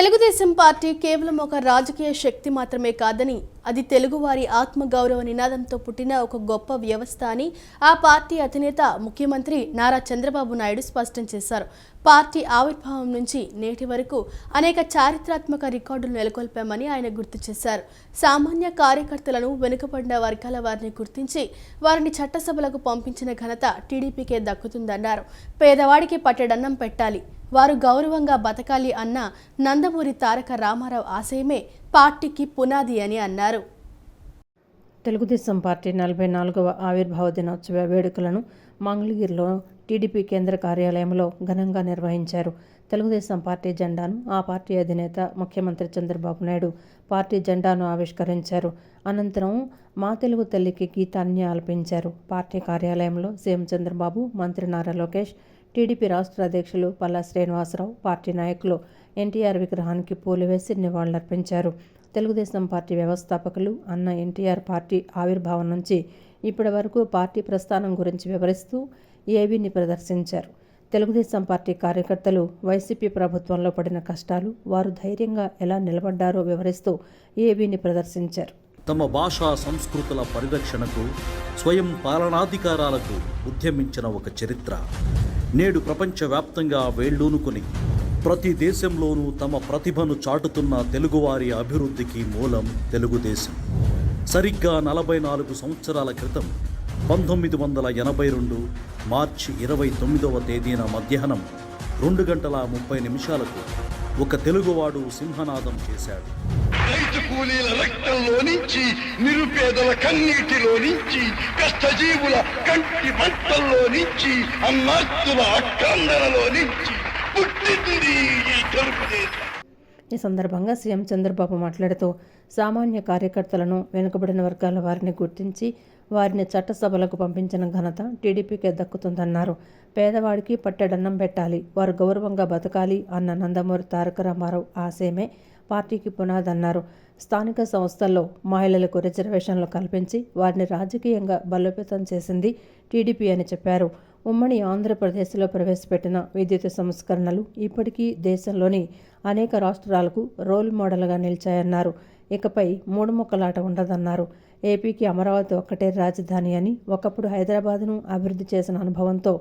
Telugu Desam party కేవలం ఒక రాజకీయ శక్తి మాత్రమే కాదని అది తెలుగువారి ఆత్మగౌరవ నినాదంతో పుట్టిన ఒక గొప్ప వ్యవస్థ అని ఆ పార్టీ అధినేత ముఖ్యమంత్రి నారా చంద్రబాబు నాయుడు స్పష్టం చేశారు. పార్టీ ఆవిర్భావం నుంచి నేటి వరకు అనేక చారిత్రాత్మక రికార్డులు నెలకొల్పామని ఆయన గుర్తు చేశారు. సామాన్య కార్యకర్తలను వెనుకబడిన వర్గాల వారిని గుర్తించి వారిని చట్టసభలకు పంపించిన ఘనత టీడీపీకే దక్కుతుందన్నారు. పేదవాడికి పట్టెడన్నం పెట్టాలి, వారు గౌరవంగా బతకాలి అన్న నందమూరి తారక రామారావు ఆశయమే పార్టీకి పునాది అని అన్నారు. తెలుగుదేశం పార్టీ 44వ ఆవిర్భావ దినోత్సవ వేడుకలను మంగళగిరిలో టీడీపీ కేంద్ర కార్యాలయంలో ఘనంగా నిర్వహించారు. తెలుగుదేశం పార్టీ జెండాను ఆ పార్టీ అధినేత ముఖ్యమంత్రి చంద్రబాబు నాయుడు పార్టీ జెండాను ఆవిష్కరించారు. అనంతరం మా తెలుగు తల్లికి గీతాన్ని ఆలపించారు. పార్టీ కార్యాలయంలో సీఎం చంద్రబాబు, మంత్రి నారా లోకేష్, టీడీపీ రాష్ట్ర అధ్యక్షులు పల్లా శ్రీనివాసరావు, పార్టీ నాయకులు ఎన్టీఆర్ విగ్రహానికి పూలు వేసి నివాళులర్పించారు. తెలుగుదేశం పార్టీ వ్యవస్థాపకులు అన్న ఎన్టీఆర్ పార్టీ ఆవిర్భావం నుంచి ఇప్పటి వరకు పార్టీ ప్రస్థానం గురించి వివరిస్తూ ఏబీని ప్రదర్శించారు. తెలుగుదేశం పార్టీ కార్యకర్తలు వైసీపీ ప్రభుత్వంలో పడిన కష్టాలు, వారు ధైర్యంగా ఎలా నిలబడ్డారో వివరిస్తూ ఏబీని ప్రదర్శించారు. తమ భాషా సంస్కృతుల పరిరక్షణకు, స్వయం పాలనాధికారాలకు ఉద్యమించిన ఒక చరిత్ర నేడు ప్రపంచవ్యాప్తంగా వేళ్లూనుకుని ప్రతి దేశంలోనూ తమ ప్రతిభను చాటుతున్న తెలుగువారి అభివృద్ధికి మూలం తెలుగుదేశం. సరిగ్గా 44 సంవత్సరాల క్రితం 1982 మార్చి 29వ తేదీన మధ్యాహ్నం 2:30 ఒక తెలుగువాడు సింహనాదం చేశాడు. రైతు కూలీల రక్తంలో నుంచి, నిరుపేదల కన్నీటిలో నుంచి, కష్టజీవుల కంటి మంటల్లో నుంచి, అన్నార్తుల అక్రందనలో నుంచి పుట్టింది ఈ తెలుగుదేశం. ఈ సందర్భంగా సీఎం చంద్రబాబు మాట్లాడుతూ సామాన్య కార్యకర్తలను, వెనుకబడిన వర్గాల వారిని గుర్తించి వారిని చట్టసభలకు పంపించిన ఘనత టీడీపీకే దక్కుతుందన్నారు. పేదవాడికి పట్టెడన్నం పెట్టాలి, వారు గౌరవంగా బతకాలి అన్న నందమూరి తారక రామారావు ఆశయమే పార్టీకి పునాదన్నారు. స్థానిక సంస్థల్లో మహిళలకు రిజర్వేషన్లు కల్పించి వారిని రాజకీయంగా బలోపేతం చేసింది టీడీపీ అని చెప్పారు. ఉమ్మడి ఆంధ్రప్రదేశ్లో ప్రవేశపెట్టిన విద్యుత్ సంస్కరణలు ఇప్పటికీ దేశంలోని అనేక రాష్ట్రాలకు రోల్ మోడల్గా నిలిచాయన్నారు. ఇకపై మూడు ముక్కలాట ఉండదన్నారు. ఏపీకి అమరావతి ఒక్కటే రాజధాని అని, ఒకప్పుడు హైదరాబాద్ను అభివృద్ధి చేసిన అనుభవంతో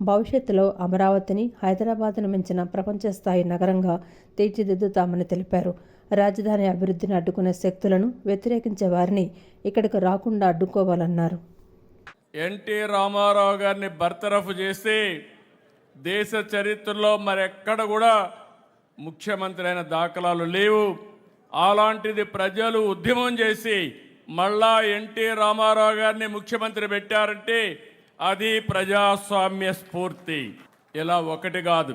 భవిష్యత్తులో అమరావతిని హైదరాబాద్ను మించిన ప్రపంచ స్థాయి నగరంగా తీర్చిదిద్దుతామని తెలిపారు. రాజధాని అభివృద్ధిని అడ్డుకునే శక్తులను, వ్యతిరేకించే వారిని ఇక్కడికి రాకుండా అడ్డుకోవాలన్నారు. ఎన్టీ రామారావు గారిని బర్తరఫ్ చేసి దేశ చరిత్రలో మరెక్కడ కూడా ముఖ్యమంత్రి అయిన దాఖలాలు లేవు. అలాంటిది ప్రజలు ఉద్యమం చేసి మళ్ళా ఎన్టీ రామారావు గారిని ముఖ్యమంత్రి పెట్టారంటే అది ప్రజాస్వామ్య స్ఫూర్తి. ఇలా ఒకటి కాదు,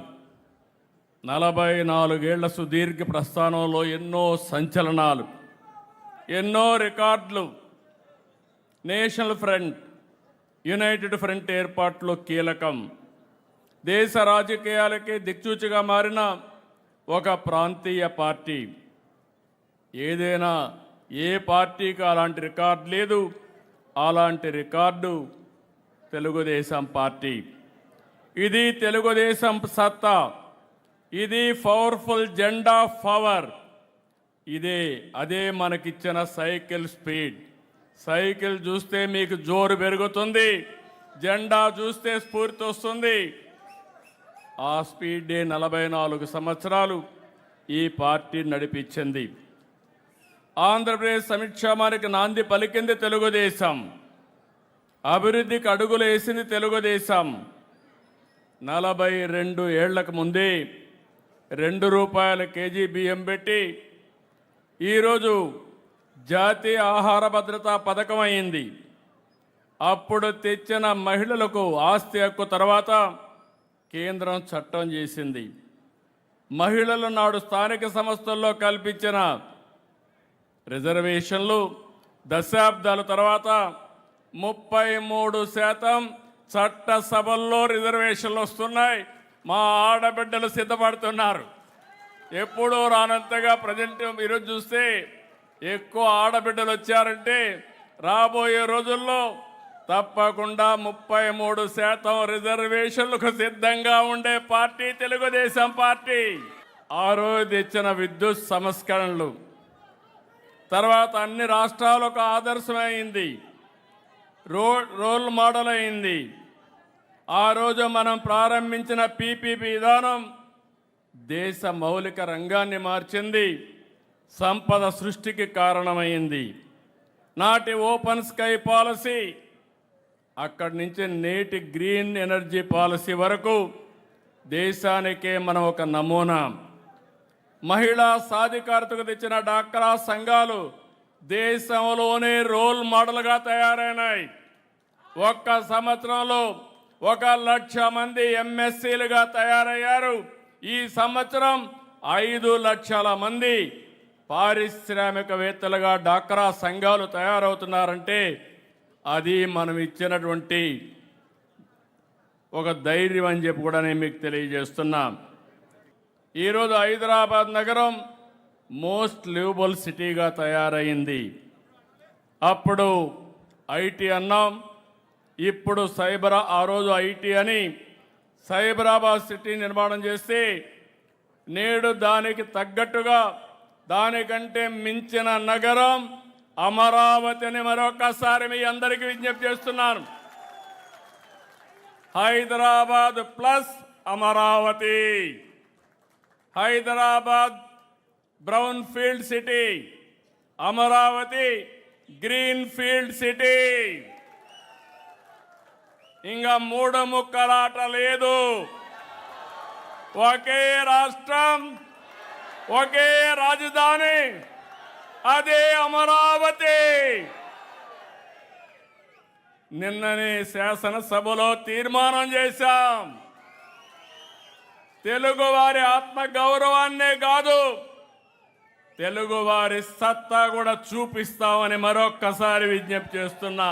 44 ఏళ్ల సుదీర్ఘ ప్రస్థానంలో ఎన్నో సంచలనాలు, ఎన్నో రికార్డులు. నేషనల్ ఫ్రంట్, యునైటెడ్ ఫ్రంట్ ఏర్పాటులో కీలకం. దేశ రాజకీయాలకే దిక్సూచిగా మారిన ఒక ప్రాంతీయ పార్టీ. ఏదైనా ఏ పార్టీకి అలాంటి రికార్డు లేదు. అలాంటి రికార్డు తెలుగుదేశం పార్టీ. ఇది తెలుగుదేశం సత్తా, ఇది పవర్ఫుల్ జెండా ఆఫ్ పవర్. అదే మనకిచ్చిన సైకిల్ స్పీడ్. సైకిల్ చూస్తే మీకు జోరు పెరుగుతుంది, జెండా చూస్తే స్ఫూర్తి వస్తుంది. ఆ స్పీడే 44 సంవత్సరాలు ఈ పార్టీ నడిపించింది. ఆంధ్రప్రదేశ్ సంక్షేమానికి నాంది పలికింది తెలుగుదేశం, అభివృద్ధికి అడుగులు వేసింది తెలుగుదేశం. 42 ఏళ్లకు ముందే ₹2 కేజీ బియ్యం పెట్టి ఈరోజు జాతీయ ఆహార భద్రతా పథకం అయింది. అప్పుడు తెచ్చిన మహిళలకు ఆస్తి హక్కు తర్వాత కేంద్రం చట్టం చేసింది. మహిళలు నాడు స్థానిక సంస్థల్లో కల్పించిన రిజర్వేషన్లు దశాబ్దాల తర్వాత 33% చట్టసభల్లో రిజర్వేషన్లు వస్తున్నాయి. మా ఆడబిడ్డలు సిద్ధపడుతున్నారు. ఎప్పుడూ రానంతగా ప్రజెంట్ ఈరోజు చూస్తే ఎక్కువ ఆడబిడ్డలు వచ్చారంటే రాబోయే రోజుల్లో తప్పకుండా 33% రిజర్వేషన్లకు సిద్ధంగా ఉండే పార్టీ తెలుగుదేశం పార్టీ. ఆ రోజు తెచ్చిన విద్యుత్ సంస్కరణలు, తర్వాత అన్ని రాష్ట్రాలకు ఆదర్శమైంది, రోల్ మోడల్ అయింది. ఆ రోజు మనం ప్రారంభించిన పీపీపీ విధానం దేశ మౌలిక రంగాన్ని మార్చింది, సంపద సృష్టికి కారణమైంది. నాటి ఓపెన్ స్కై పాలసీ, అక్కడి నుంచి నేటి గ్రీన్ ఎనర్జీ పాలసీ వరకు దేశానికే మనం ఒక నమూనా. మహిళా సాధికారతకు తెచ్చిన డాక్రా సంఘాలు దేశంలోనే రోల్ మోడల్గా తయారైనాయి. ఒక్క సంవత్సరంలో 1,00,000 మంది ఎంఎస్సీలుగా తయారయ్యారు. ఈ సంవత్సరం 5 లక్షల మంది పారిశ్రామికవేత్తలుగా డాక్రా సంఘాలు తయారవుతున్నారంటే అది మనం ఇచ్చినటువంటి ఒక ధైర్యం అని చెప్పి కూడా నేను మీకు తెలియజేస్తున్నాం. ఈరోజు హైదరాబాద్ నగరం మోస్ట్ లివబుల్ సిటీగా తయారైంది. అప్పుడు ఐటీ అన్నాం, ఇప్పుడు ఆ రోజు ఐటీ అని సైబరాబాద్ సిటీ నిర్మాణం చేస్తే నేడు దానికి తగ్గట్టుగా దానికంటే మించిన నగరం అమరావతి అని మరొకసారి మీ అందరికీ విజ్ఞప్తి చేస్తున్నాను. Hyderabad plus Amaravati, Hyderabad brown field city, Amaravati green field city. ఇంకా 3 ముక్కలాట లేదు. ఒకే రాష్ట్రం, ఒకే రాజధాని, అదే అమరావతి. నిన్ననే శాసనసభలో తీర్మానం చేశాం. తెలుగువారి ఆత్మ గౌరవాన్నే కాదు, తెలుగువారి సత్తా కూడా చూపిస్తామని మరొక్కసారి విజ్ఞప్తి చేస్తున్నా.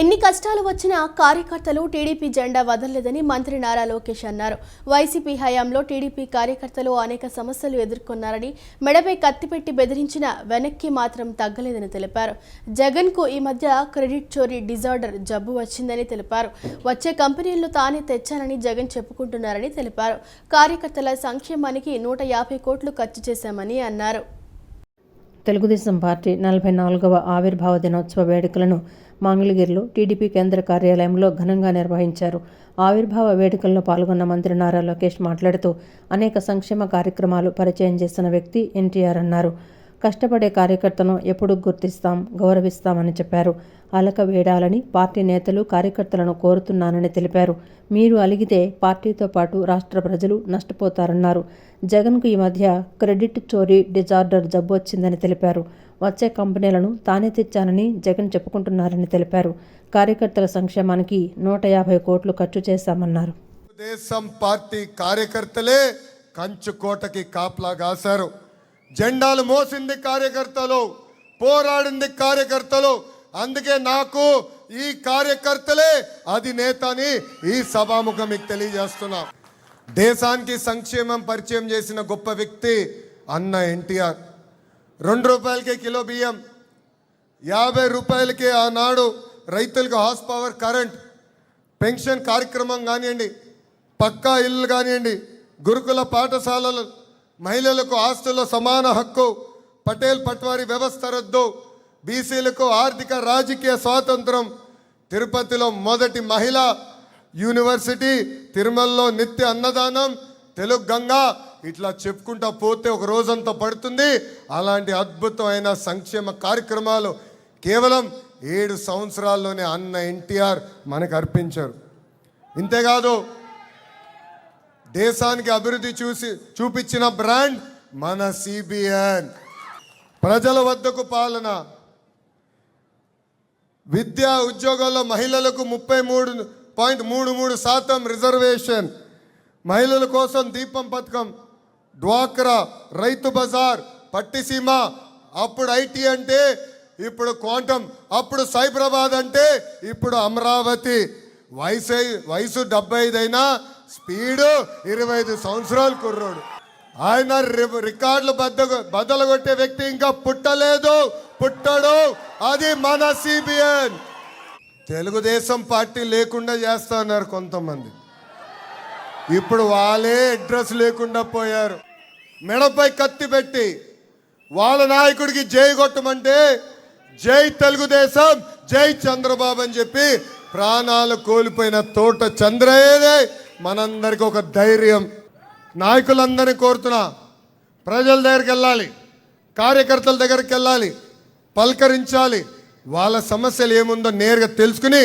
ఎన్ని కష్టాలు వచ్చినా కార్యకర్తలు టీడీపీ జెండా వదలలేదని మంత్రి నారా లోకేష్ అన్నారు. వైసీపీ హయాంలో టీడీపీ కార్యకర్తలు అనేక సమస్యలు ఎదుర్కొన్నారని, మెడపై కత్తిపెట్టి బెదిరించిన వెనక్కి మాత్రం తగ్గలేదని తెలిపారు. జగన్కు ఈ మధ్య క్రెడిట్ చోరీ డిజార్డర్ జబ్బు వచ్చిందని తెలిపారు. వచ్చే కంపెనీలను తానే తెచ్చానని జగన్ చెప్పుకుంటున్నారని తెలిపారు. కార్యకర్తల సంక్షేమానికి 150 కోట్లు ఖర్చు చేశామని అన్నారు. తెలుగుదేశం పార్టీ 44వ ఆవిర్భావ దినోత్సవ వేడుకలను మంగళగిరిలో టీడీపీ కేంద్ర కార్యాలయంలో ఘనంగా నిర్వహించారు. ఆవిర్భావ వేడుకల్లో పాల్గొన్న మంత్రి నారా లోకేష్ మాట్లాడుతూ అనేక సంక్షేమ కార్యక్రమాలు పరిచయం చేసిన వ్యక్తి ఎన్టీఆర్ అన్నారు. కష్టపడే కార్యకర్తను ఎప్పుడూ గుర్తిస్తాం, గౌరవిస్తామని చెప్పారు. అలక వేడాలని పార్టీ నేతలు కార్యకర్తలను కోరుతున్నానని తెలిపారు. మీరు అలిగితే పార్టీతో పాటు రాష్ట్ర ప్రజలు నష్టపోతారన్నారు. జగన్కు ఈ మధ్య క్రెడిట్ చోరీ డిజార్డర్ జబ్బు వచ్చిందని తెలిపారు. వచ్చే కంపెనీలను తానే తెచ్చానని జగన్ చెప్పుకుంటున్నారని తెలిపారు. కార్యకర్తల సంక్షేమానికి 150 కోట్లు ఖర్చు చేశామన్నారు. తెలుగుదేశం పార్టీ కార్యకర్తలే కంచుకోటకి కాపలా కాశారు. జెండాలు మోసింది కార్యకర్తలు, పోరాడింది కార్యకర్తలు. అందుకే నాకు ఈ కార్యకర్తలే అధినేత అని ఈ సభాముఖం మీకు తెలియజేస్తున్నా. దేశానికి సంక్షేమం పరిచయం చేసిన గొప్ప వ్యక్తి అన్న ఎన్టీఆర్. 2 రూపాయలకే కిలో బియ్యం, 50 రూపాయలకే ఆనాడు రైతులకు హార్స్ పవర్ కరెంట్, పెన్షన్ కార్యక్రమం కానివ్వండి, పక్కా ఇల్లు కానివ్వండి, గురుకుల పాఠశాలలు, మహిళలకు ఆస్తుల్లో సమాన హక్కు, పటేల్ పట్వారీ వ్యవస్థ రద్దు, బీసీలకు ఆర్థిక రాజకీయ స్వాతంత్రం, తిరుపతిలో మొదటి మహిళా యూనివర్సిటీ, తిరుమలలో నిత్య అన్నదానం, తెలుగు గంగా, ఇట్లా చెప్పుకుంటా పోతే ఒక రోజంతా పడుతుంది. అలాంటి అద్భుతమైన సంక్షేమ కార్యక్రమాలు కేవలం 7 సంవత్సరాల్లోనే అన్న ఎన్టీఆర్ మనకు అర్పించారు. ఇంతేకాదు దేశానికి అభివృద్ధి చూపించిన బ్రాండ్ మన సిబిఎన్. ప్రజల వద్దకు పాలన, విద్యా ఉద్యోగాల్లో మహిళలకు 33.33% రిజర్వేషన్, మహిళల కోసం దీపం పథకం, డ్వాక్రా, రైతు బజార్, పట్టిసీమ, అప్పుడు ఐటీ అంటే ఇప్పుడు క్వాంటమ్, అప్పుడు సైబరాబాద్ అంటే ఇప్పుడు అమరావతి. వయసు 75 అయినా స్పీడు 25 సంవత్సరాలు కుర్రోడు. ఆయన రికార్డులు బద్దలు కొట్టే వ్యక్తి ఇంకా పుట్టడు. అది మన సిబిఎన్. తెలుగుదేశం పార్టీ లేకుండా చేస్తా ఉన్నారు కొంతమంది. ఇప్పుడు వాళ్ళే అడ్రస్ లేకుండా పోయారు. మెడపై కత్తి పెట్టి వాళ్ళ నాయకుడికి జై కొట్టమంటే జై తెలుగుదేశం, జై చంద్రబాబు అని చెప్పి ప్రాణాలు కోల్పోయిన తోట చంద్రయ్యనే మనందరికీ ఒక ధైర్యం. నాయకులందరినీ కోరుతున్నా, ప్రజల దగ్గరికి వెళ్ళాలి, కార్యకర్తల దగ్గరికి వెళ్ళాలి, పలకరించాలి, వాళ్ళ సమస్యలు ఏముందో నేరుగా తెలుసుకుని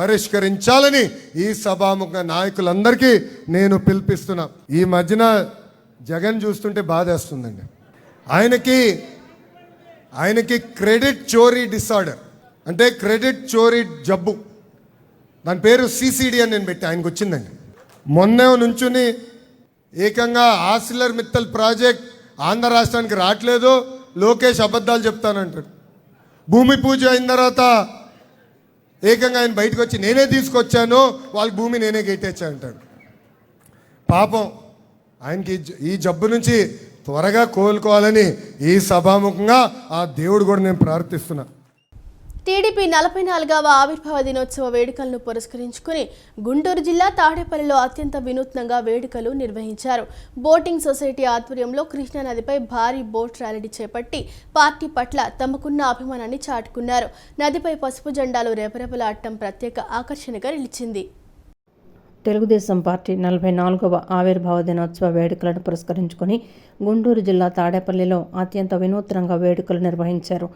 పరిష్కరించాలని ఈ సభాముఖ నాయకులందరికీ నేను పిలిపిస్తున్నా. ఈ మధ్యన జగన్ చూస్తుంటే బాధేస్తుందండి. ఆయనకి క్రెడిట్ చోరీ డిసార్డర్, అంటే క్రెడిట్ చోరీ జబ్బు, దాని పేరు సిసిడి అని నేను పెట్టి ఆయనకు వచ్చిందండి. మొన్నే నుంచుని ఏకంగా ఆసిలర్ మిత్తల్ ప్రాజెక్ట్ ఆంధ్ర రాష్ట్రానికి రావట్లేదు, లోకేష్ అబద్ధాలు చెప్తానంటాడు. భూమి పూజ అయిన తర్వాత ఏకంగా ఆయన బయటకు వచ్చి నేనే తీసుకొచ్చాను, వాళ్ళ భూమి నేనే గెట్టేచ్చా అంటాడు. పాపం ఆయనకి ఈ జబ్బు నుంచి త్వరగా కోలుకోవాలని ఈ సభాముఖంగా ఆ దేవుడు కూడా నేను ప్రార్థిస్తున్నా. టీడీపీ 44వ ఆవిర్భావ దినోత్సవ వేడుకలను పురస్కరించుకుని గుంటూరు జిల్లా తాడేపల్లిలో అత్యంత వినూత్నంగా వేడుకలు నిర్వహించారు. బోటింగ్ సొసైటీ ఆధ్వర్యంలో కృష్ణానదిపై భారీ బోట్ ర్యాలీ చేపట్టి పార్టీ పట్ల తమకున్న అభిమానాన్ని చాటుకున్నారు. నదిపై పసుపు జెండాలు రెపరెపలాడటం ప్రత్యేక ఆకర్షణగా నిలిచింది. తెలుగుదేశం పార్టీ 44వ ఆవిర్భావ దినోత్సవ వేడుకలను పురస్కరించుకొని గుంటూరు జిల్లా తాడేపల్లిలో అత్యంత వినూత్నంగా వేడుకలు నిర్వహించారు.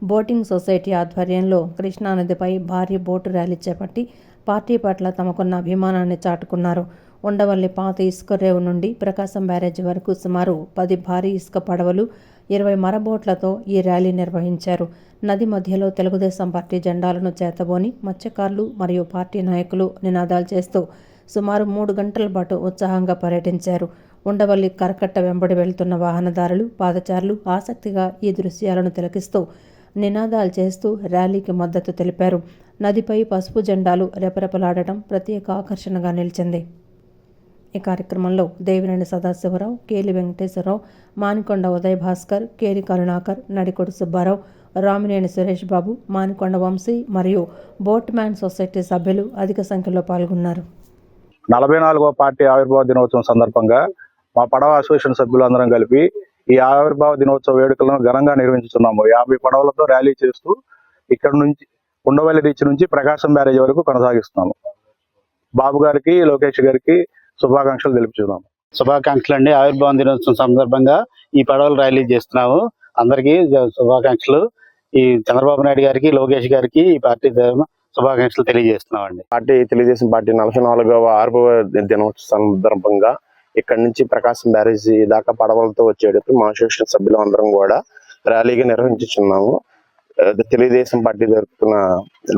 బోటింగ్ సొసైటీ ఆధ్వర్యంలో కృష్ణానదిపై భారీ బోటు ర్యాలీ చేపట్టి పార్టీ పట్ల తమకున్న అభిమానాన్ని చాటుకున్నారు. ఉండవల్లి పాత ఇసుక రేవు నుండి ప్రకాశం బ్యారేజీ వరకు సుమారు 10 భారీ ఇసుక పడవలు, 20 మరబోట్లతో ఈ ర్యాలీ నిర్వహించారు. నది మధ్యలో తెలుగుదేశం పార్టీ జెండాలను చేతబోని మత్స్యకారులు మరియు పార్టీ నాయకులు నినాదాలు చేస్తూ సుమారు 3 గంటల పాటు ఉత్సాహంగా పర్యటించారు. ఉండవల్లి కరకట్ట వెంబడి వెళ్తున్న వాహనదారులు, పాదచారులు ఆసక్తిగా ఈ దృశ్యాలను తిలకిస్తూ నినాదాలు చేస్తూ ర్యాలీకి మద్దతు తెలిపారు. నదిపై పసుపు జెండాలు రెపరెపలాడటం ప్రత్యేక ఆకర్షణగా నిలిచింది. ఈ కార్యక్రమంలో దేవినేని సదాశివరావు, కేలి వెంకటేశ్వరరావు, మానికొండ ఉదయ్ భాస్కర్, కేరి కరుణాకర్, నడికొడు సుబ్బారావు, రామినేని సురేష్ బాబు, మానికొండ వంశీ మరియు బోట్ మ్యాన్ సొసైటీ సభ్యులు అధిక సంఖ్యలో పాల్గొన్నారు. 44వ పార్టీ ఆవిర్భావ దినోత్సవం సందర్భంగా మా పడవ అసోసియేషన్ సభ్యులందరం కలిపి ఈ ఆవిర్భావ దినోత్సవ వేడుకలను ఘనంగా నిర్వహించుతున్నాము. 50 పడవలతో ర్యాలీ చేస్తూ ఇక్కడ నుంచి ఉండవల్లి రీచ్ నుంచి ప్రకాశం బ్యారేజ్ వరకు కొనసాగిస్తున్నాము. బాబు గారికి, లోకేష్ గారికి శుభాకాంక్షలు తెలుపుతున్నాము. శుభాకాంక్షలు అండి. ఆవిర్భావ దినోత్సవం సందర్భంగా ఈ పడవలు ర్యాలీ చేస్తున్నాము. అందరికీ శుభాకాంక్షలు. ఈ చంద్రబాబు నాయుడు గారికి, లోకేష్ గారికి ఈ పార్టీ శుభాకాంక్షలు తెలియజేస్తున్నామండి. తెలుగుదేశం పార్టీ 44వ ఆవిర్భావ దినోత్సవ సందర్భంగా ఇక్కడ నుంచి ప్రకాశం బ్యారేజీ దాకా పడవలతో వచ్చేటప్పుడు మా అసోసియేషన్ సభ్యులు అందరం కూడా ర్యాలీగా నిర్వహించున్నాము. తెలుగుదేశం పార్టీ తరఫున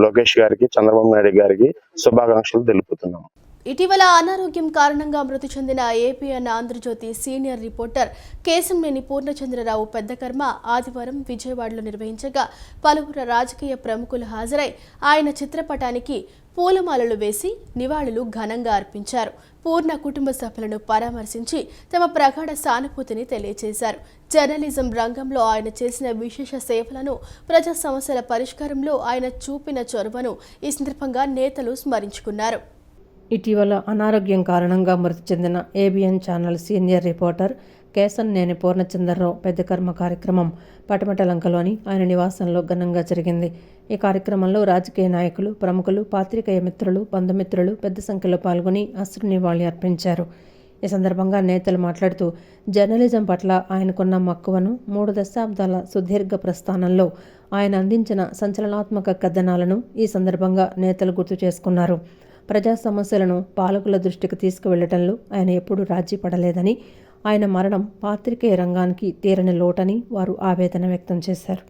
లోకేష్ గారికి, చంద్రబాబు నాయుడు గారికి శుభాకాంక్షలు తెలుపుతున్నాము. ఇటీవల అనారోగ్యం కారణంగా మృతి చెందిన APN Andhra Jyothi senior reporter Kesamneni Purnachandrarao పెద్దకర్మ ఆదివారం విజయవాడలో నిర్వహించగా పలువురు రాజకీయ ప్రముఖులు హాజరై ఆయన చిత్రపటానికి పూలమాలలు వేసి నివాళులు ఘనంగా అర్పించారు. పూర్ణ కుటుంబ సభ్యులను పరామర్శించి తమ ప్రగాఢ సానుభూతిని తెలియజేశారు. జర్నలిజం రంగంలో ఆయన చేసిన విశేష సేవలను, ప్రజా సమస్యల పరిష్కారంలో ఆయన చూపిన చొరవను ఈ సందర్భంగా నేతలు స్మరించుకున్నారు. ఇటీవల అనారోగ్యం కారణంగా మృతి చెందిన ABN channel senior reporter Kesamneni Purnachandrarao పెద్దకర్మ కార్యక్రమం పటమటలంకలోని ఆయన నివాసంలో ఘనంగా జరిగింది. ఈ కార్యక్రమంలో రాజకీయ నాయకులు, ప్రముఖులు, పాత్రికేయ మిత్రులు, బంధుమిత్రులు పెద్ద సంఖ్యలో పాల్గొని అశ్రు నివాళి అర్పించారు. ఈ సందర్భంగా నేతలు మాట్లాడుతూ జర్నలిజం పట్ల ఆయనకున్న మక్కువను, 3 దశాబ్దాల సుదీర్ఘ ప్రస్థానంలో ఆయన అందించిన సంచలనాత్మక కథనాలను ఈ సందర్భంగా నేతలు గుర్తు చేసుకున్నారు. ప్రజా సమస్యలను పాలకుల దృష్టికి తీసుకువెళ్లటంలో ఆయన ఎప్పుడూ రాజీ పడలేదని, ఆయన మరణం పాత్రికేయ రంగానికి తీరని లోటని వారు ఆవేదన వ్యక్తం చేశారు.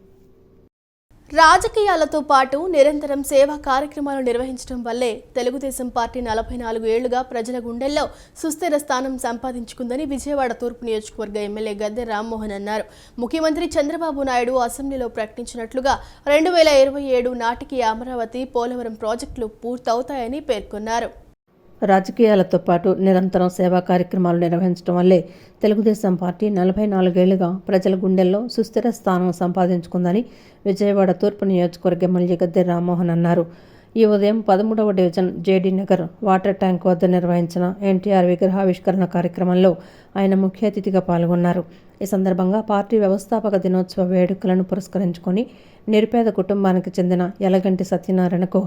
రాజకీయాలతో పాటు నిరంతరం సేవా కార్యక్రమాలు నిర్వహించడం వల్లే తెలుగుదేశం పార్టీ 44 ఏళ్లుగా ప్రజల గుండెల్లో సుస్థిర స్థానం సంపాదించుకుందని విజయవాడ తూర్పు నియోజకవర్గ ఎమ్మెల్యే గద్దె రామ్మోహన్ అన్నారు. ముఖ్యమంత్రి చంద్రబాబు నాయుడు అసెంబ్లీలో ప్రకటించినట్లుగా 2027 నాటికి అమరావతి, పోలవరం ప్రాజెక్టులు పూర్తవుతాయని పేర్కొన్నారు. రాజకీయాలతో పాటు నిరంతరం సేవా కార్యక్రమాలు నిర్వహించడం వల్లే తెలుగుదేశం పార్టీ 44 ఏళ్లుగా ప్రజల గుండెల్లో సుస్థిర స్థానం సంపాదించుకుందని విజయవాడ తూర్పు నియోజకవర్గ ఎమ్మెల్యే గద్దె రామ్మోహన్ అన్నారు. ఈ ఉదయం 13వ division JD Nagar water tank వద్ద నిర్వహించిన ఎన్టీఆర్ విగ్రహావిష్కరణ కార్యక్రమంలో ఆయన ముఖ్య అతిథిగా పాల్గొన్నారు. ఈ సందర్భంగా పార్టీ వ్యవస్థాపక దినోత్సవ వేడుకలను పురస్కరించుకొని నిరుపేద కుటుంబానికి చెందిన యలగంటి సత్యనారాయణకు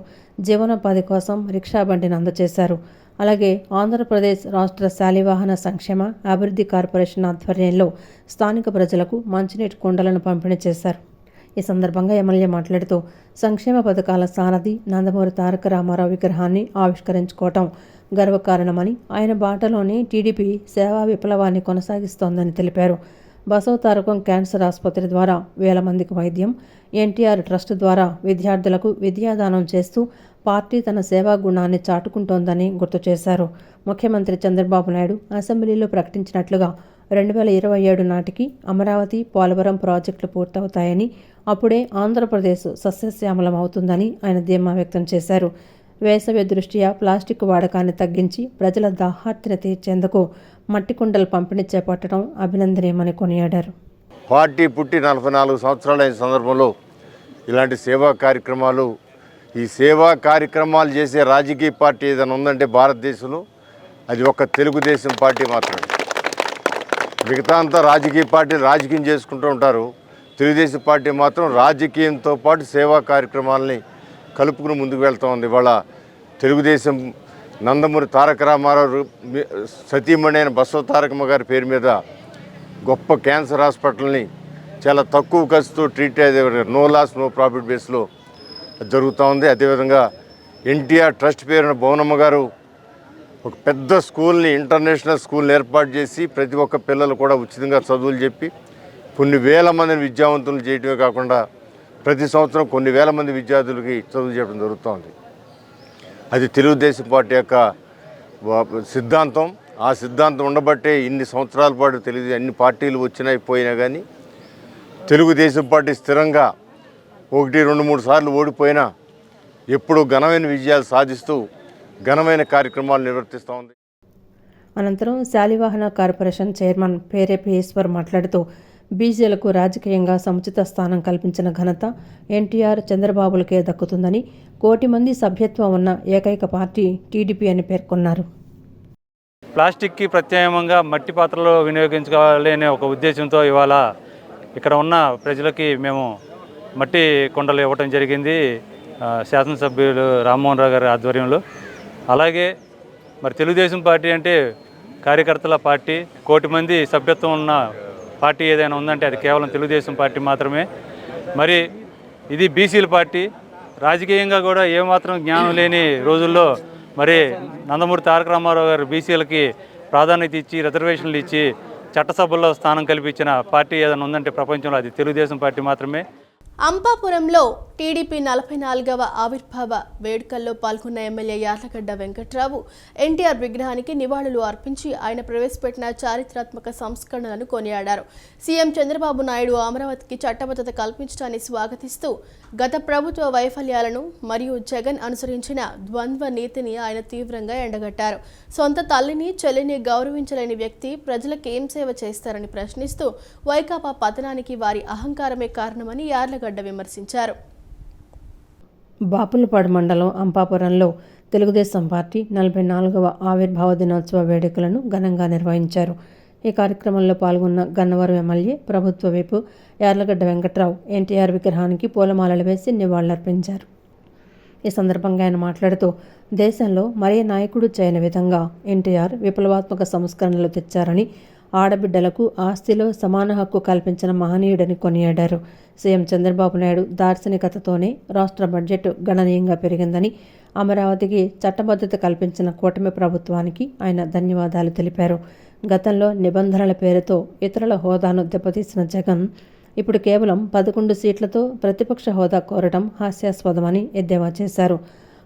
జీవనోపాధి కోసం రిక్షా బండిని అందజేశారు. అలాగే ఆంధ్రప్రదేశ్ రాష్ట్ర శాలివాహన సంక్షేమ అభివృద్ధి కార్పొరేషన్ ఆధ్వర్యంలో స్థానిక ప్రజలకు మంచినీటి కుండలను పంపిణీ చేశారు. ఈ సందర్భంగా ఎమ్మెల్యే మాట్లాడుతూ సంక్షేమ పథకాల సారథి నందమూరి తారక రామారావు విగ్రహాన్ని ఆవిష్కరించుకోవటం గర్వకారణమని, ఆయన బాటలోనే టీడీపీ సేవా విప్లవాన్ని కొనసాగిస్తోందని తెలిపారు. బసవ తారకం క్యాన్సర్ ఆసుపత్రి ద్వారా వేల మందికి వైద్యం, ఎన్టీఆర్ ట్రస్ట్ ద్వారా విద్యార్థులకు విద్యాదానం చేస్తూ పార్టీ తన సేవా గుణాన్ని చాటుకుంటోందని గుర్తు చేశారు. ముఖ్యమంత్రి చంద్రబాబు నాయుడు అసెంబ్లీలో ప్రకటించినట్లుగా 2027 నాటికి అమరావతి, పోలవరం ప్రాజెక్టులు పూర్తవుతాయని, అప్పుడే ఆంధ్రప్రదేశ్ సస్యశ్యామలం అవుతుందని ఆయన ధీమా వ్యక్తం చేశారు. వేసవి దృష్ట్యా ప్లాస్టిక్ వాడకాన్ని తగ్గించి ప్రజల దాహార్తిని తీర్చేందుకు మట్టి కుండలు పంపిణీ చేపట్టడం అభినందనీయమని కొనియాడారు. పార్టీ పుట్టి 44 సంవత్సరాలైన సందర్భంలో ఇలాంటి సేవా కార్యక్రమాలు, ఈ సేవా కార్యక్రమాలు చేసే రాజకీయ పార్టీ ఏదైనా ఉందంటే భారతదేశంలో అది ఒక్క తెలుగుదేశం పార్టీ మాత్రమే. మిగతా అంతా రాజకీయ పార్టీలు రాజకీయం చేసుకుంటూ ఉంటారు. తెలుగుదేశం పార్టీ మాత్రం రాజకీయంతో పాటు సేవా కార్యక్రమాలని కలుపుకుని ముందుకు వెళ్తూ ఉంది. ఇవాళ తెలుగుదేశం నందమూరి తారక రామారావు సతీమణి అయిన బసవ తారకమ్మ గారి పేరు మీద గొప్ప క్యాన్సర్ హాస్పిటల్ని చాలా తక్కువ ఖర్చుతో ట్రీట్ అయ్యే నో లాస్ నో ప్రాఫిట్ బేస్లో జరుగుతూ ఉంది. అదేవిధంగా ఎన్టీఆర్ ట్రస్ట్ పేరున భువనమ్మ గారు ఒక పెద్ద స్కూల్ని, ఇంటర్నేషనల్ స్కూల్ని ఏర్పాటు చేసి ప్రతి ఒక్క పిల్లలు కూడా ఉచితంగా చదువులు చెప్పి కొన్ని వేల మందిని విద్యావంతులు చేయడమే కాకుండా ప్రతి సంవత్సరం కొన్ని వేల మంది విద్యార్థులకి చదువు చెప్పడం జరుగుతోంది. అది తెలుగుదేశం పార్టీ యొక్క సిద్ధాంతం. ఆ సిద్ధాంతం ఉండబట్టే ఇన్ని సంవత్సరాల పాటు అన్ని పార్టీలు వచ్చినా పోయినా కానీ తెలుగుదేశం పార్టీ స్థిరంగా 1, 2, 3 సార్లు ఓడిపోయినా ఎప్పుడూ ఘనమైన విజయాలు సాధిస్తూ ఘనమైన కార్యక్రమాలు నిర్వర్తిస్తూ ఉంది. అనంతరం శాలివాహన కార్పొరేషన్ చైర్మన్ పేరేపి ఈశ్వర్ మాట్లాడుతూ బీసీలకు రాజకీయంగా సముచిత స్థానం కల్పించిన ఘనత ఎన్టీఆర్, చంద్రబాబులకే దక్కుతుందని, 1 కోటి మంది సభ్యత్వం ఉన్న ఏకైక పార్టీ టీడీపీ అని పేర్కొన్నారు. ప్లాస్టిక్కి ప్రత్యామ్నాయంగా మట్టి పాత్రలు వినియోగించుకోవాలి అనే ఒక ఉద్దేశంతో ఇవాళ ఇక్కడ ఉన్న ప్రజలకి మేము మట్టి కుండలు ఇవ్వటం జరిగింది. శాసనసభ్యులు రామ్మోహన్ రావు గారి ఆధ్వర్యంలో. అలాగే మరి తెలుగుదేశం పార్టీ అంటే కార్యకర్తల పార్టీ, 1 కోటి మంది సభ్యత్వం ఉన్న పార్టీ ఏదైనా ఉందంటే అది కేవలం తెలుగుదేశం పార్టీ మాత్రమే. మరి ఇది బీసీల పార్టీ. రాజకీయంగా కూడా ఏమాత్రం జ్ఞానం లేని రోజుల్లో మరి నందమూరి తారక రామారావు గారు బీసీలకి ప్రాధాన్యత ఇచ్చి, రిజర్వేషన్లు ఇచ్చి, చట్టసభల్లో స్థానం కల్పించిన పార్టీ ఏదైనా ఉందంటే ప్రపంచంలో అది తెలుగుదేశం పార్టీ మాత్రమే. అంబాపురంలో టీడీపీ 44వ ఆవిర్భావ వేడుకల్లో పాల్గొన్న ఎమ్మెల్యే యార్లగడ్డ వెంకట్రావు ఎన్టీఆర్ విగ్రహానికి నివాళులు అర్పించి ఆయన ప్రవేశపెట్టిన చారిత్రాత్మక సంస్కరణలను కొనియాడారు. సీఎం చంద్రబాబు నాయుడు అమరావతికి చట్టబద్ధత కల్పించడాన్ని స్వాగతిస్తూ గత ప్రభుత్వ వైఫల్యాలను మరియు జగన్ అనుసరించిన ద్వంద్వ నీతిని ఆయన తీవ్రంగా ఎండగట్టారు. సొంత తల్లిని, చెల్లిని గౌరవించలేని వ్యక్తి ప్రజలకు ఏం సేవ చేస్తారని ప్రశ్నిస్తూ వైకాపా పతనానికి వారి అహంకారమే కారణమని యార్లగడ్డ విమర్శించారు. బాపులపాడు మండలం అంపాపురంలో తెలుగుదేశం పార్టీ 44వ ఆవిర్భావ దినోత్సవ వేడుకలను ఘనంగా నిర్వహించారు. ఈ కార్యక్రమంలో పాల్గొన్న గన్నవరం ఎమ్మెల్యే ప్రభుత్వ వైపు యార్లగడ్డ వెంకట్రావు ఎన్టీఆర్ విగ్రహానికి పూలమాలలు వేసి నివాళులర్పించారు. ఈ సందర్భంగా ఆయన మాట్లాడుతూ దేశంలో మరే నాయకుడు చేయని విధంగా ఎన్టీఆర్ విప్లవాత్మక సంస్కరణలు తెచ్చారని, ఆడబిడ్డలకు ఆస్తిలో సమాన హక్కు కల్పించిన మహనీయుడని కొనియాడారు. సీఎం చంద్రబాబు నాయుడు దార్శనికతతోనే రాష్ట్ర బడ్జెట్ గణనీయంగా పెరిగిందని, అమరావతికి చట్టబద్ధత కల్పించిన కూటమి ప్రభుత్వానికి ఆయన ధన్యవాదాలు తెలిపారు. గతంలో నిబంధనల పేరుతో ఇతరుల హోదాను దెబ్బతీసిన జగన్ ఇప్పుడు కేవలం 11 సీట్లతో ప్రతిపక్ష హోదా కోరడం హాస్యాస్పదమని ఎద్దేవా చేశారు.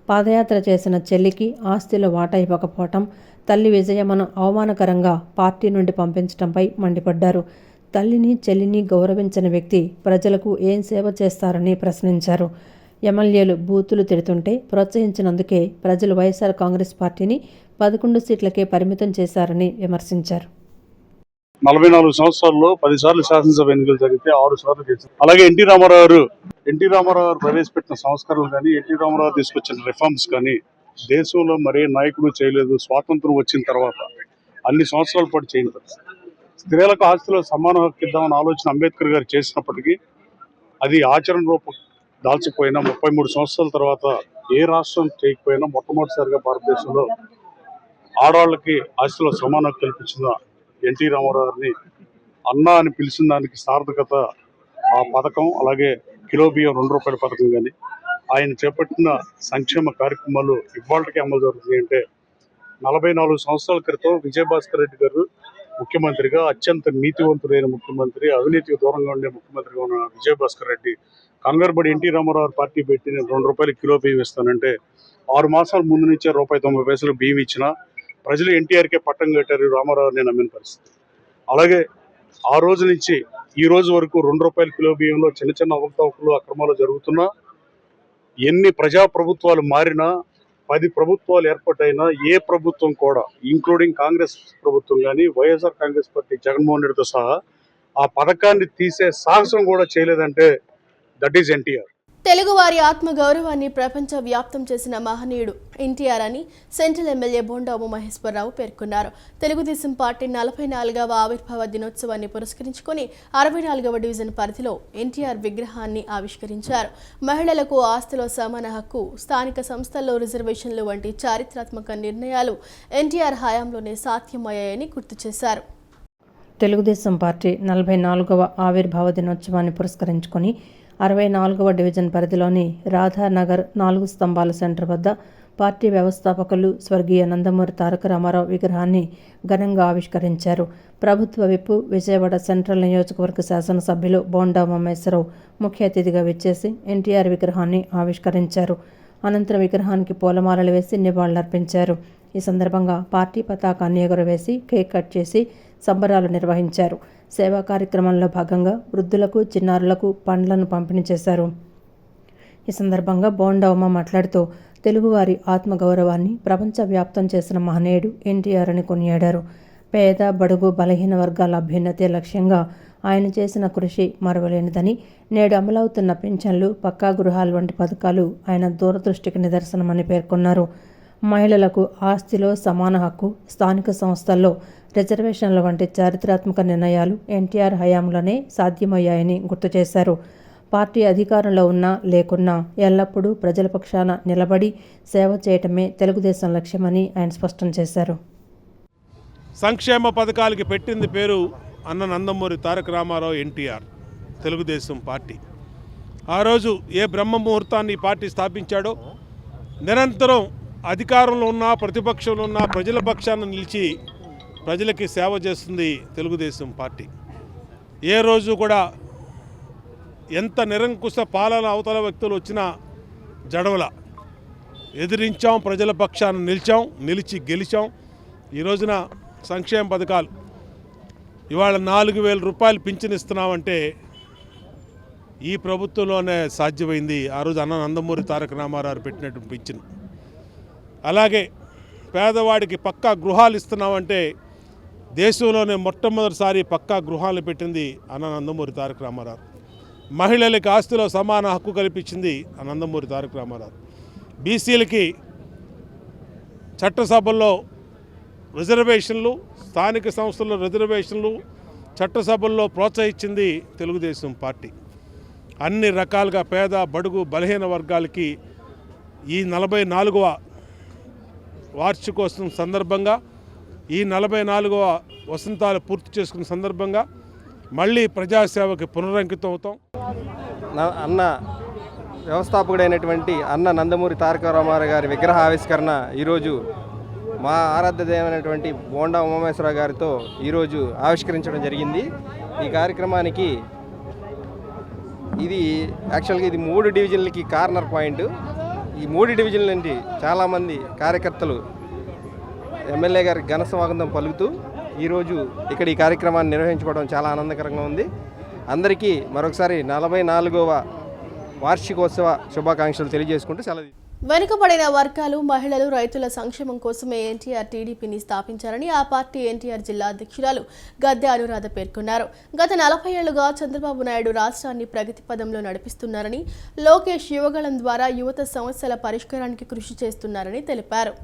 పాదయాత్ర చేసిన చెల్లికి ఆస్తిలో వాటా ఇవ్వకపోవటం, తల్లి విజయమ్మను అవమానకరంగా పార్టీ నుండి పంపించడంపై మండిపడ్డారు. తల్లిని, చెల్లిని గౌరవించని వ్యక్తి ప్రజలకు ఏం సేవ చేస్తారని ప్రశ్నించారు. ఎమ్మెల్యేలు బూతులు తిడుతుంటే ప్రోత్సహించినందుకే ప్రజలు వైఎస్ఆర్ కాంగ్రెస్ పార్టీని 11 సీట్లకే పరిమితం చేశారని విమర్శించారు. 44 సంవత్సరాల్లో 10 సార్లు శాసనసభ ఎన్నికలు జరిగితే 6 సార్లు గెలిచారు. అలాగే ఎన్టీ రామారావు గారు ఎన్టీ రామారావు గారు ప్రవేశపెట్టిన సంస్కరణలు కానీ ఎన్టీ రామారావు తీసుకొచ్చిన రిఫార్మ్స్ కానీ దేశంలో మరే నాయకుడు చేయలేదు. స్వాతంత్రం వచ్చిన తర్వాత అన్ని సంవత్సరాల పాటు చేయని పరిస్థితి. స్త్రీలకు ఆస్తిలో సమాన హక్కు ఇద్దామన్న ఆలోచన అంబేద్కర్ గారు చేసినప్పటికీ అది ఆచరణ రూపం దాల్చిపోయినా 33 సంవత్సరాల తర్వాత ఏ రాష్ట్రం చేయకపోయినా మొట్టమొదటిసారిగా భారతదేశంలో ఆడవాళ్ళకి ఆస్తిలో సమాన హక్కు కల్పించిన ఎన్టీ రామారావు గారిని అన్నా అని పిలిచిన దానికి సార్థకత ఆ పథకం, అలాగే కిలో బియ్యం ₹2 పథకం కానీ ఆయన చేపట్టిన సంక్షేమ కార్యక్రమాలు ఇవాళకి అమలు జరుగుతున్నాయి. అంటే 44 సంవత్సరాల క్రితం విజయభాస్కర్ రెడ్డి గారు ముఖ్యమంత్రిగా అత్యంత నీతివంతుడైన ముఖ్యమంత్రి, అవినీతికి దూరంగా ఉండే ముఖ్యమంత్రిగా ఉన్న విజయభాస్కర్ రెడ్డి కంగారుపడి ఎన్టీ రామారావు పార్టీ పెట్టి నేను ₹2 కిలో బియ్యం ఇస్తానంటే 6 మాసాల ముందు నుంచే ₹1.90 బియ్యం ఇచ్చిన ప్రజలు ఎన్టీఆర్కే పట్టం కట్టారు. రామారావుని నమ్మిన పరిస్థితి. అలాగే ఆ రోజు నుంచి ఈ రోజు వరకు ₹2 కిలో బియ్యంలో చిన్న చిన్న అవకతవకలు అక్రమాలు జరుగుతున్నా ఎన్ని ప్రజాప్రభుత్వాలు మారినా 10 ప్రభుత్వాలు ఏర్పాటైనా ఏ ప్రభుత్వం కూడా ఇంక్లూడింగ్ కాంగ్రెస్ ప్రభుత్వం కానీ వైఎస్ఆర్ కాంగ్రెస్ పార్టీ జగన్మోహన్ రెడ్డితో సహా ఆ పథకాన్ని తీసే సాహసం కూడా చేయలేదంటే దట్ ఈజ్ ఎన్టీఆర్. తెలుగువారి ఆత్మగౌరవాన్ని ప్రపంచ వ్యాప్తం చేసిన మహనీయుడు ఎన్టీఆర్ అని సెంట్రల్ ఎమ్మెల్యే బోండా ఉమామహేశ్వరరావు పేర్కొన్నారు. తెలుగుదేశం పార్టీ 44వ ఆవిర్భావ దినోత్సవాన్ని పురస్కరించుకొని 64వ డివిజన్ పరిధిలో ఎన్టీఆర్ విగ్రహాన్ని ఆవిష్కరించారు. మహిళలకు ఆస్తిలో సమాన హక్కు, స్థానిక సంస్థల్లో రిజర్వేషన్లు వంటి చారిత్రాత్మక నిర్ణయాలు ఎన్టీఆర్ హయాంలోనే సాధ్యమయ్యాయని గుర్తు చేశారు. తెలుగుదేశం పార్టీ 44వ ఆవిర్భావ దినోత్సవాన్ని పురస్కరించుకొని 64వ డివిజన్ పరిధిలోని రాధానగర్ 4 స్తంభాల సెంటర్ వద్ద పార్టీ వ్యవస్థాపకులు స్వర్గీయ నందమూరి తారక రామారావు విగ్రహాన్ని ఘనంగా ఆవిష్కరించారు. ప్రభుత్వ విప్ విజయవాడ సెంట్రల్ నియోజకవర్గ శాసనసభ్యులు బోండా ఉమామహేశ్వరరావు ముఖ్య అతిథిగా విచ్చేసి ఎన్టీఆర్ విగ్రహాన్ని ఆవిష్కరించారు. అనంతరం విగ్రహానికి పూలమాలలు వేసి నివాళులర్పించారు. ఈ సందర్భంగా పార్టీ పతాకాన్ని ఎగురవేసి కేక్ కట్ చేసి సంబరాలు నిర్వహించారు. సేవా కార్యక్రమంలో భాగంగా వృద్ధులకు, చిన్నారులకు పండ్లను పంపిణీ చేశారు. ఈ సందర్భంగా బోండా ఉమ మాట్లాడుతూ తెలుగువారి ఆత్మగౌరవాన్ని ప్రపంచవ్యాప్తం చేసిన మహనీయుడు ఎన్టీఆర్ అని కొనియాడారు. పేద, బడుగు, బలహీన వర్గాల అభ్యున్నతే లక్ష్యంగా ఆయన చేసిన కృషి మరువలేనిదని, నేడు అమలవుతున్న పింఛన్లు, పక్కా గృహాలు వంటి పథకాలు ఆయన దూరదృష్టికి నిదర్శనమని పేర్కొన్నారు. మహిళలకు ఆస్తిలో సమాన హక్కు, స్థానిక సంస్థల్లో రిజర్వేషన్ల వంటి చారిత్రాత్మక నిర్ణయాలు ఎన్టీఆర్ హయాంలోనే సాధ్యమయ్యాయని గుర్తు చేశారు. పార్టీ అధికారంలో ఉన్నా లేకున్నా ఎల్లప్పుడూ ప్రజల పక్షాన నిలబడి సేవ చేయటమే తెలుగుదేశం లక్ష్యమని ఆయన స్పష్టం చేశారు. సంక్షేమ పథకాలకి పెట్టింది పేరు అన్న నందమూరి తారక రామారావు ఎన్టీఆర్. తెలుగుదేశం పార్టీ ఆ రోజు ఏ బ్రహ్మ ముహూర్తాన్ని ఈ పార్టీ స్థాపించాడో నిరంతరం అధికారంలో ఉన్న, ప్రతిపక్షంలో ఉన్న ప్రజల పక్షాన నిలిచి ప్రజలకి సేవ చేస్తుంది తెలుగుదేశం పార్టీ. ఏ రోజు కూడా ఎంత నిరంకుశ పాలన అవతల వ్యక్తులు వచ్చినా జడవల ఎదిరించాం, ప్రజల పక్షాన నిలిచాం, నిలిచి గెలిచాం. ఈ రోజున సంక్షేమ పథకాలు ఇవాళ ₹4,000 పింఛన్ ఇస్తున్నామంటే ఈ ప్రభుత్వంలోనే సాధ్యమైంది. ఆ రోజు అన్న నందమూరి తారక రామారావు పెట్టినట్టు పింఛన్. అలాగే పేదవాడికి పక్కా గృహాలు ఇస్తున్నామంటే దేశంలోనే మొట్టమొదటిసారి పక్కా గృహాలు పెట్టింది అన్న నందమూరి తారక రామారావు. మహిళలకి ఆస్తిలో సమాన హక్కు కల్పించింది నందమూరి తారక రామారావు. బీసీలకి చట్టసభల్లో రిజర్వేషన్లు, స్థానిక సంస్థల్లో రిజర్వేషన్లు చట్టసభల్లో ప్రోత్సహించింది తెలుగుదేశం పార్టీ. అన్ని రకాలుగా పేద, బడుగు, బలహీన వర్గాలకి ఈ 44వ వార్షికోత్సవం సందర్భంగా, ఈ 44వ వసంతాలు పూర్తి చేసుకున్న సందర్భంగా మళ్ళీ ప్రజాసేవకి పునరంకితం అవుతాం. అన్న వ్యవస్థాపకుడైనటువంటి అన్న నందమూరి తారక రామారావు గారి విగ్రహ ఆవిష్కరణ ఈరోజు మా ఆరాధ్య దైవమైనటువంటి బోండా ఉమామహేశ్వరరావు గారితో ఈరోజు ఆవిష్కరించడం జరిగింది. ఈ కార్యక్రమానికి ఇది యాక్చువల్గా ఇది 3 డివిజన్లకి కార్నర్ పాయింట్. ఈ 3 డివిజన్ల నుండి చాలామంది కార్యకర్తలు ఎమ్మెల్యే గారికి ఘన స్వాగతం పలుకుతూ ఈరోజు ఇక్కడ ఈ కార్యక్రమాన్ని నిర్వహించుకోవడం చాలా ఆనందకరంగా ఉంది. అందరికీ మరొకసారి 44వ వార్షికోత్సవ శుభాకాంక్షలు తెలియజేసుకుంటూ సెలవు. వెనుకబడిన వర్గాలు, మహిళలు, రైతుల సంక్షేమం కోసమే ఎన్టీఆర్ టీడీపీని స్థాపించారని ఆ పార్టీ ఎన్టీఆర్ జిల్లా అధ్యక్షురాలు గద్దె అనురాధ పేర్కొన్నారు. గత 40 ఏళ్లుగా చంద్రబాబు నాయుడు రాష్ట్రాన్ని ప్రగతి పదంలో నడిపిస్తున్నారని, లోకేష్ యువగళం ద్వారా యువత సమస్యల పరిష్కారానికి కృషి చేస్తున్నారని తెలిపారు.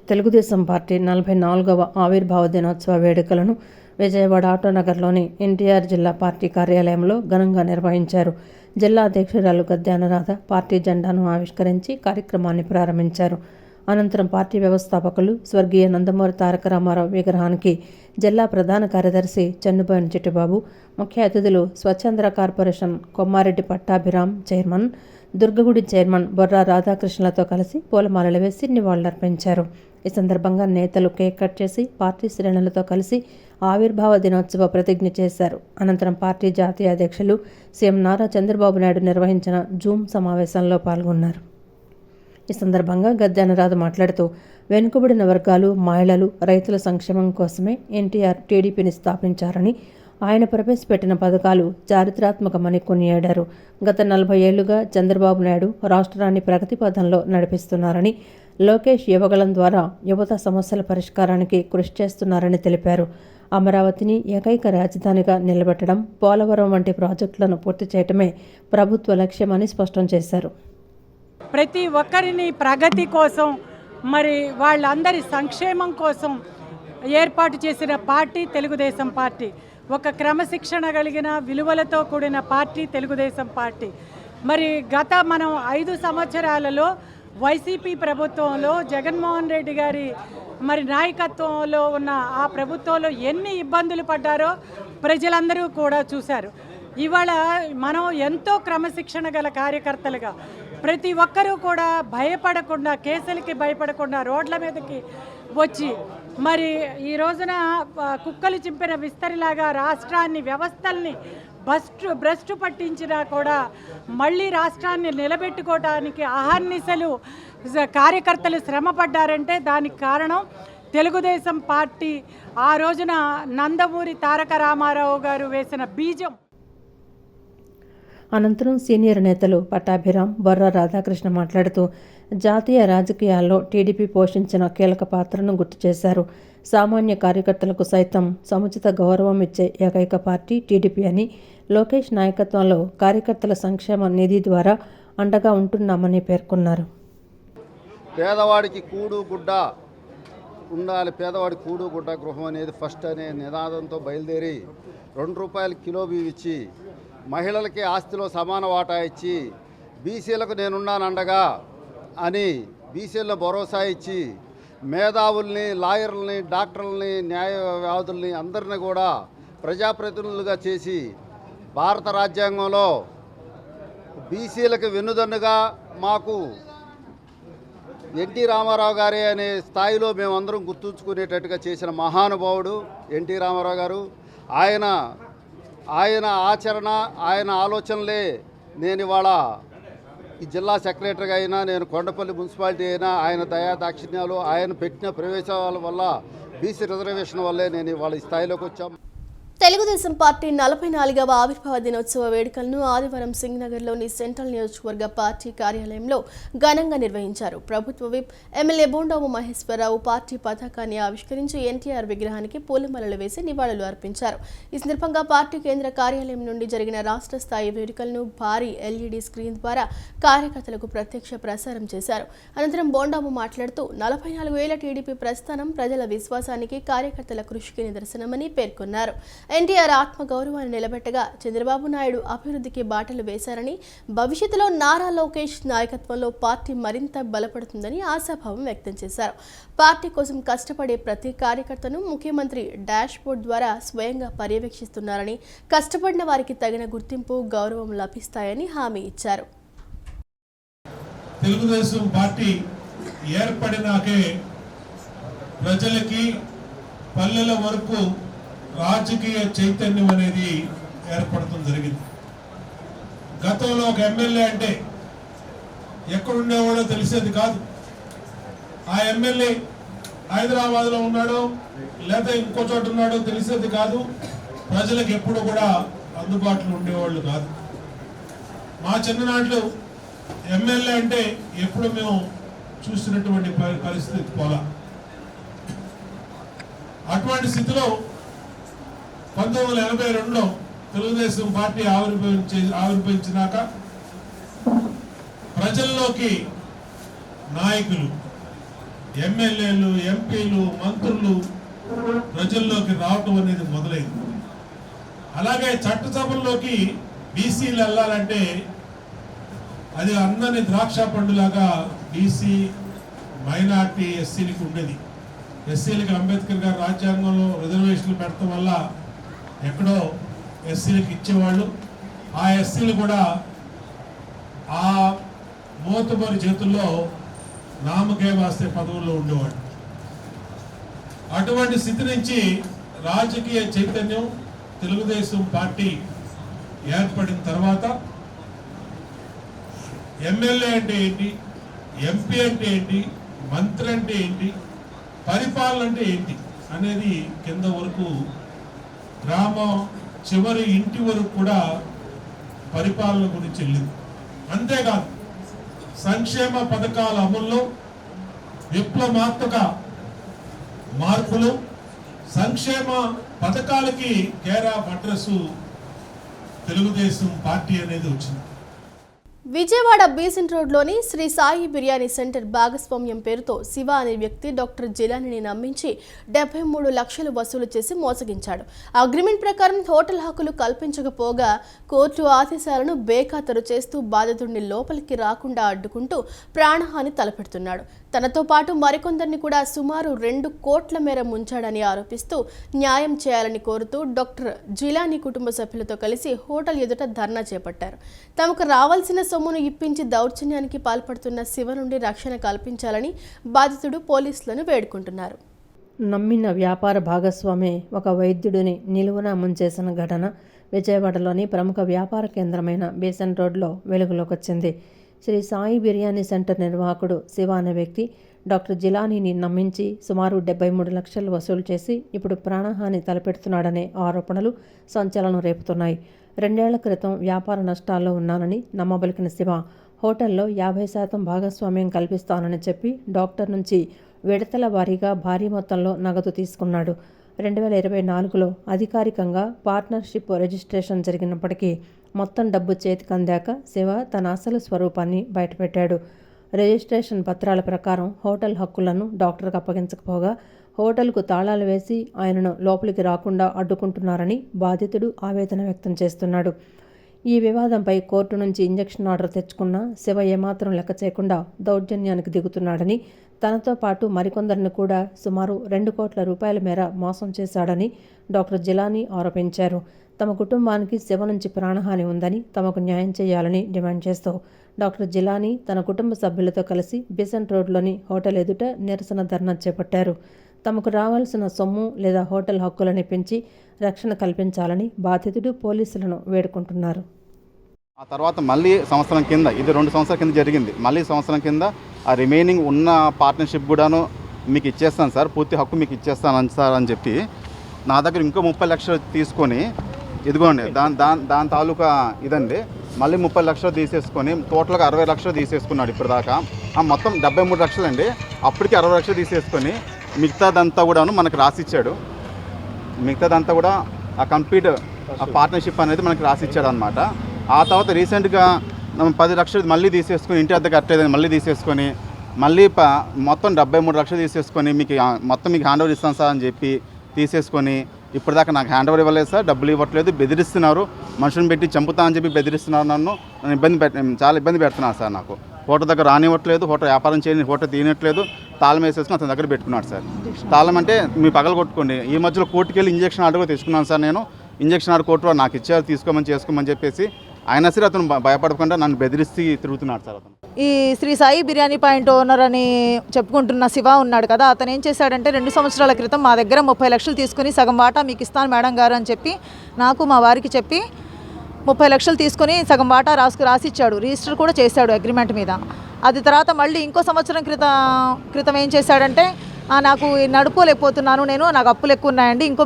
తెలుగుదేశం పార్టీ 44వ ఆవిర్భావ దినోత్సవ వేడుకలను విజయవాడ ఆటోనగర్లోని ఎన్టీఆర్ జిల్లా పార్టీ కార్యాలయంలో ఘనంగా నిర్వహించారు. జిల్లా అధ్యక్షురాలు గద్దె అనురాధ పార్టీ జెండాను ఆవిష్కరించి కార్యక్రమాన్ని ప్రారంభించారు. అనంతరం పార్టీ వ్యవస్థాపకులు స్వర్గీయ నందమూరి తారక రామారావు విగ్రహానికి జిల్లా ప్రధాన కార్యదర్శి చెన్నుబోయిన చిట్టిబాబు, ముఖ్య అతిథులు స్వచ్ఛంద్ర corporation Kommareddy Pattabhiram chairman, Durgagudi chairman Borra రాధాకృష్ణలతో కలిసి పూలమాలలు వేసి నివాళులర్పించారు. ఈ సందర్భంగా నేతలు కేక్ కట్ చేసి పార్టీ శ్రేణులతో కలిసి ఆవిర్భావ దినోత్సవ ప్రతిజ్ఞ చేశారు. అనంతరం పార్టీ జాతీయ అధ్యక్షులు సీఎం నారా చంద్రబాబు నాయుడు నిర్వహించిన జూమ్ సమావేశంలో పాల్గొన్నారు. ఈ సందర్భంగా గద్దె అనురాధ మాట్లాడుతూ వెనుకబడిన వర్గాలు, మహిళలు, రైతుల సంక్షేమం కోసమే ఎన్టీఆర్ టీడీపీని స్థాపించారని, ఆయన ప్రవేశపెట్టిన పథకాలు చారిత్రాత్మకమని కొనియాడారు. గత 40 ఏళ్లుగా చంద్రబాబు నాయుడు రాష్ట్రాన్ని ప్రగతి పథంలో నడిపిస్తున్నారని, లోకేష్ యువగళం ద్వారా యువత సమస్యల పరిష్కారానికి కృషి చేస్తున్నారని తెలిపారు. అమరావతిని ఏకైక రాజధానిగా నిలబెట్టడం, పోలవరం వంటి ప్రాజెక్టులను పూర్తి చేయడమే ప్రభుత్వ లక్ష్యమని స్పష్టం చేశారు. ప్రతి ఒక్కరిని ప్రగతి కోసం, మరి వాళ్ళందరి సంక్షేమం కోసం ఏర్పాటు చేసిన పార్టీ తెలుగుదేశం పార్టీ. ఒక క్రమశిక్షణ కలిగిన విలువలతో కూడిన పార్టీ తెలుగుదేశం పార్టీ. మరి గత మనం 5 సంవత్సరాలలో వైసీపీ ప్రభుత్వంలో జగన్మోహన్ రెడ్డి గారి మరి నాయకత్వంలో ఉన్న ఆ ప్రభుత్వంలో ఎన్ని ఇబ్బందులు పడ్డారో ప్రజలందరూ కూడా చూశారు. ఇవాళ మనం ఎంతో క్రమశిక్షణ గల కార్యకర్తలుగా ప్రతి ఒక్కరూ కూడా భయపడకుండా, కేసులకి భయపడకుండా రోడ్ల మీదకి వచ్చి మరి ఈ రోజున కుక్కలు చింపిన విస్తరిలాగా రాష్ట్రాన్ని, వ్యవస్థల్ని భ్రష్టు పట్టించినా కూడా మళ్ళీ రాష్ట్రాన్ని నిలబెట్టుకోవడానికి అహర్నిశలు కార్యకర్తలు శ్రమపడ్డారంటే దానికి కారణం తెలుగుదేశం పార్టీ ఆ రోజున నందమూరి తారక రామారావు గారు వేసిన బీజం. అనంతరం సీనియర్ నేతలు పట్టాభిరామ్, బొర్రా రాధాకృష్ణ మాట్లాడుతూ జాతీయ రాజకీయాల్లో టీడీపీ పోషించిన కీలక పాత్రను గుర్తు చేశారు. సామాన్య కార్యకర్తలకు సైతం సముచిత గౌరవం ఇచ్చే ఏకైక పార్టీ టీడీపీ అని, లోకేష్ నాయకత్వంలో కార్యకర్తల సంక్షేమ నిధి ద్వారా అండగా ఉంటున్నామని పేర్కొన్నారు. పేదవాడికి కూడు గుడ్డ ఉండాలి, పేదవాడి కూడు గుడ్డ గృహం అనేది ఫస్ట్ అనే నినాదంతో బయలుదేరి ₹2 కిలో బియ్యం ఇచ్చి, మహిళలకి ఆస్తిలో సమాన వాటా ఇచ్చి, బీసీలకు నేనున్నానండగా అని బీసీలను భరోసా ఇచ్చి, మేధావుల్ని, లాయర్లని, డాక్టర్లని, న్యాయవాదుల్ని అందరినీ కూడా ప్రజాప్రతినిధులుగా చేసి భారత రాజ్యాంగంలో బీసీలకు వెన్నుదన్నుగా మాకు ఎన్టీ రామారావు గారే అనే స్థాయిలో మేమందరం గుర్తుంచుకునేటట్టుగా చేసిన మహానుభావుడు ఎన్టీ రామారావు గారు. ఆయన ఆచరణ, ఆయన ఆలోచనలే నేను ఇవాళ ఈ జిల్లా సెక్రటరీగా అయినా, నేను కొండపల్లి మున్సిపాలిటీ అయినా, ఆయన దయా దాక్షిణ్యాలు, ఆయన పెట్టిన ప్రవేశాల వల్ల, బీసీ రిజర్వేషన్ వల్లే నేను ఇవాళ ఈ స్థాయిలోకి వచ్చాం. తెలుగుదేశం పార్టీ 44వ ఆవిర్భావ దినోత్సవ వేడుకలను ఆదివారం సింగ్నగర్లోని సెంట్రల్ నియోజకవర్గ పార్టీ కార్యాలయంలో ఘనంగా నిర్వహించారు. ప్రభుత్వ విప్ ఎమ్మెల్యే బోండావు మహేశ్వరరావు పార్టీ పతాకాన్ని ఆవిష్కరించి ఎన్టీఆర్ విగ్రహానికి పూలమాలలు వేసి నివాళులు అర్పించారు. ఈ సందర్భంగా పార్టీ కేంద్ర కార్యాలయం నుండి జరిగిన రాష్ట్ర స్థాయి వేడుకలను భారీ ఎల్ఈడీ స్క్రీన్ ద్వారా కార్యకర్తలకు ప్రత్యక్ష ప్రసారం చేశారు. అనంతరం బోండావు మాట్లాడుతూ 44 ఏళ్ల టీడీపీ ప్రస్థానం ప్రజల విశ్వాసానికి, కార్యకర్తల కృషికి నిదర్శనమని పేర్కొన్నారు. ఎన్టీఆర్ ఆత్మగౌరవాన్ని నిలబెట్టగా చంద్రబాబు నాయుడు అభివృద్ధికి బాటలు వేశారని, భవిష్యత్తులో నారా లోకేష్ నాయకత్వంలో పార్టీ మరింత బలపడుతుందని ఆశాభావం వ్యక్తం చేశారు. పార్టీ కోసం కష్టపడే ప్రతి కార్యకర్తను ముఖ్యమంత్రి డాష్ బోర్డ్ ద్వారా స్వయంగా పర్యవేక్షిస్తున్నారని, కష్టపడిన వారికి తగిన గుర్తింపు, గౌరవం లభిస్తాయని హామీ ఇచ్చారు. తెలుగుదేశం పార్టీ ఏర్పడినాకే ప్రజలకి పల్లెల వరకు రాజకీయ చైతన్యం అనేది ఏర్పడటం జరిగింది. గతంలో ఒక ఎమ్మెల్యే అంటే ఎక్కడుండేవాడో తెలిసేది కాదు. ఆ ఎమ్మెల్యే హైదరాబాద్లో ఉన్నాడో లేదా ఇంకో చోట ఉన్నాడో తెలిసేది కాదు. ప్రజలకు ఎప్పుడు కూడా అందుబాటులో ఉండేవాళ్ళు కాదు. మా చిన్ననాట్లు ఎమ్మెల్యే అంటే ఎప్పుడు మేము చూసినటువంటి పరిస్థితి పోలా. అటువంటి స్థితిలో 1982లో తెలుగుదేశం పార్టీ ఆవిర్భవించినాక ప్రజల్లోకి నాయకులు, ఎమ్మెల్యేలు, ఎంపీలు, మంత్రులు ప్రజల్లోకి రావటం అనేది మొదలైంది. అలాగే చట్టసభల్లోకి బీసీలు వెళ్ళాలంటే అది అందరినీ ద్రాక్ష పండులాగా బీసీ, మైనార్టీ, ఎస్సీలకు ఉండేది. ఎస్సీలకి అంబేద్కర్ గారు రాజ్యాంగంలో రిజర్వేషన్లు పెట్టడం వల్ల ఎక్కడో ఎస్సీలకు ఇచ్చేవాళ్ళు. ఆ ఎస్సీలు కూడా ఆ మోతుబరి చేతుల్లో నామకే వాస్తే పదవుల్లో ఉండేవాళ్ళు. అటువంటి స్థితి నుంచి రాజకీయ చైతన్యం తెలుగుదేశం పార్టీ ఏర్పడిన తర్వాత ఎమ్మెల్యే అంటే ఏంటి, ఎంపీ అంటే ఏంటి, మంత్రి అంటే ఏంటి, పరిపాలన అంటే ఏంటి అనేది కింద వరకు, గ్రామం చివరి ఇంటి వరకు కూడా పరిపాలన గురించి వెళ్ళింది. అంతేకాదు సంక్షేమ పథకాల అమల్లో విప్లవాత్మక మార్పులు, సంక్షేమ పథకాలకి care of address Telugu Desam party అనేది వచ్చింది. విజయవాడ బీసెంట్ రోడ్లోని శ్రీ సాయి బిర్యానీ సెంటర్ భాగస్వామ్యం పేరుతో శివ అనే వ్యక్తి డాక్టర్ జిలానీని నమ్మించి 73 లక్షలు వసూలు చేసి మోసగించాడు. అగ్రిమెంట్ ప్రకారం హోటల్ హక్కులు కల్పించకపోగా కోర్టు ఆదేశాలను బేఖాతరు చేస్తూ బాధితుడిని లోపలికి రాకుండా అడ్డుకుంటూ ప్రాణహాని తలపెడుతున్నాడు. తనతో పాటు మరికొందరిని కూడా సుమారు 2 కోట్ల మేర ముంచాడని ఆరోపిస్తూ న్యాయం చేయాలని కోరుతూ డాక్టర్ జిలానీ కుటుంబ సభ్యులతో కలిసి హోటల్ ఎదుట ధర్నా చేపట్టారు. తమకు రావాల్సిన సొమ్మును ఇప్పించి దౌర్జన్యానికి పాల్పడుతున్న శివ నుండి రక్షణ కల్పించాలని బాధితుడు పోలీసులను వేడుకుంటున్నారు. నమ్మిన వ్యాపార భాగస్వామి ఒక వైద్యుడిని నిలువున ముంచేసిన ఘటన విజయవాడలోని ప్రముఖ వ్యాపార కేంద్రమైన బీసెంట్ రోడ్లో వెలుగులోకి వచ్చింది. శ్రీ సాయి బిర్యానీ సెంటర్ నిర్వాహకుడు శివ అనే వ్యక్తి డాక్టర్ జిలానీని నమ్మించి సుమారు 73 లక్షలు వసూలు చేసి ఇప్పుడు ప్రాణహాని తలపెడుతున్నాడనే ఆరోపణలు సంచలనం రేపుతున్నాయి. 2 ఏళ్ల క్రితం వ్యాపార నష్టాల్లో ఉన్నానని నమ్మబలికిన శివ హోటల్లో 50% భాగస్వామ్యం కల్పిస్తానని చెప్పి డాక్టర్ నుంచి విడతల వారీగా భారీ మొత్తంలో నగదు తీసుకున్నాడు. 2024లో అధికారికంగా పార్ట్నర్షిప్ రిజిస్ట్రేషన్ జరిగినప్పటికీ మొత్తం డబ్బు చేతికి అందాక శివ తన అసలు స్వరూపాన్ని బయటపెట్టాడు. రిజిస్ట్రేషన్ పత్రాల ప్రకారం హోటల్ హక్కులను డాక్టర్కు అప్పగించకపోగా హోటల్కు తాళాలు వేసి ఆయనను లోపలికి రాకుండా అడ్డుకుంటున్నారని బాధితుడు ఆవేదన వ్యక్తం చేస్తున్నాడు. ఈ వివాదంపై కోర్టు నుంచి ఇంజెక్షన్ ఆర్డర్ తెచ్చుకున్న శివ ఏమాత్రం లెక్క చేయకుండా దౌర్జన్యానికి దిగుతున్నాడని, తనతో పాటు మరికొందరిని కూడా సుమారు 2 కోట్ల రూపాయల మేర మోసం చేశాడని డాక్టర్ జిలానీ ఆరోపించారు. తమ కుటుంబానికి శివ నుంచి ప్రాణహాని ఉందని, తమకు న్యాయం చేయాలని డిమాండ్ చేస్తూ డాక్టర్ జిలానీ తన కుటుంబ సభ్యులతో కలిసి బీసెంట్ రోడ్లోని హోటల్ ఎదుట నిరసన ధర్నా చేపట్టారు. తమకు రావాల్సిన సొమ్ము లేదా హోటల్ హక్కులను పెంచి రక్షణ కల్పించాలని బాధితుడు పోలీసులను వేడుకుంటున్నారు. ఆ తర్వాత మళ్ళీ సంవత్సరం కింద, ఇది 2 సంవత్సరాల కింద జరిగింది, మళ్ళీ సంవత్సరం కింద ఆ రిమైనింగ్ ఉన్న పార్ట్నర్షిప్ కూడాను మీకు ఇచ్చేస్తాను సార్, పూర్తి హక్కు మీకు ఇచ్చేస్తాను సార్ అని చెప్పి నా దగ్గర ఇంకో 30 లక్షలు తీసుకొని, ఇదిగోండి దాని తాలూకా ఇదండి, మళ్ళీ 30 లక్షలు తీసేసుకొని టోటల్గా 60 లక్షలు తీసేసుకున్నాడు ఇప్పటిదాకా. మొత్తం 73 లక్షలు అండి, అప్పటికి 60 లక్షలు తీసేసుకొని మిగతాదంతా కూడాను మనకు రాసిచ్చాడు. మిగతాదంతా కూడా ఆ కంప్లీట్ ఆ పార్ట్నర్షిప్ అనేది మనకి రాసిచ్చాడు అనమాట. ఆ తర్వాత రీసెంట్గా 10 లక్షలు మళ్ళీ తీసేసుకొని, ఇంటి అద్దె కట్టేదని మళ్ళీ తీసేసుకొని, మళ్ళీ మొత్తం 73 లక్షలు తీసేసుకొని మీకు మొత్తం మీకు హ్యాండ్ ఓవర్ ఇస్తాను సార్ అని చెప్పి తీసేసుకొని ఇప్పటిదాకా నాకు హ్యాండ్ ఓవర్ ఇవ్వలేదు సార్, డబ్బులు ఇవ్వట్లేదు, బెదిరిస్తున్నారు, మనుషులను పెట్టి చంపుతా అని చెప్పి బెదిరిస్తున్నారు. నన్ను చాలా ఇబ్బంది పెడుతున్నారు సార్. నాకు హోటల్ దగ్గర రానివ్వట్లేదు, హోటల్ వ్యాపారం చేయని, హోటల్ తీయట్లేదు, తాళం వేసేసుకుని అతని దగ్గర పెట్టుకున్నాడు సార్. తాళం అంటే మీ పగలు కొట్టుకోండి. ఈ మధ్యలో కోర్టుకి వెళ్ళి ఇంజక్షన్ ఆర్డర్ కూడా తెచ్చుకున్నాను సార్. నేను ఇంజక్షన్ ఆర్డర్ కోర్టు నాకు ఇచ్చారు, చేసుకోమని చెప్పేసి అయినా సరే అతను భయపడకుండా నన్ను బెదిరిస్తూ తిరుగుతున్నాడు సార్. అతను ఈ శ్రీ సాయి బిర్యానీ పాయింట్ ఓనర్ అని చెప్పుకుంటున్న శివ ఉన్నాడు కదా, అతను ఏం చేశాడంటే 2 సంవత్సరాల క్రితం మా దగ్గర 30 లక్షలు తీసుకుని సగం వాటా మీకు ఇస్తాను మేడం గారు అని చెప్పి నాకు మా వారికి చెప్పి 30 లక్షలు తీసుకొని సగం వాటా రాసిచ్చాడు. రిజిస్టర్ కూడా చేశాడు అగ్రిమెంట్ మీద. అది తర్వాత మళ్ళీ ఇంకో సంవత్సరం క్రితం ఏం చేశాడంటే, నాకు నడుపుకోలేకపోతున్నాను నేను, నాకు అప్పులు ఎక్కువ ఉన్నాయండి, ఇంకో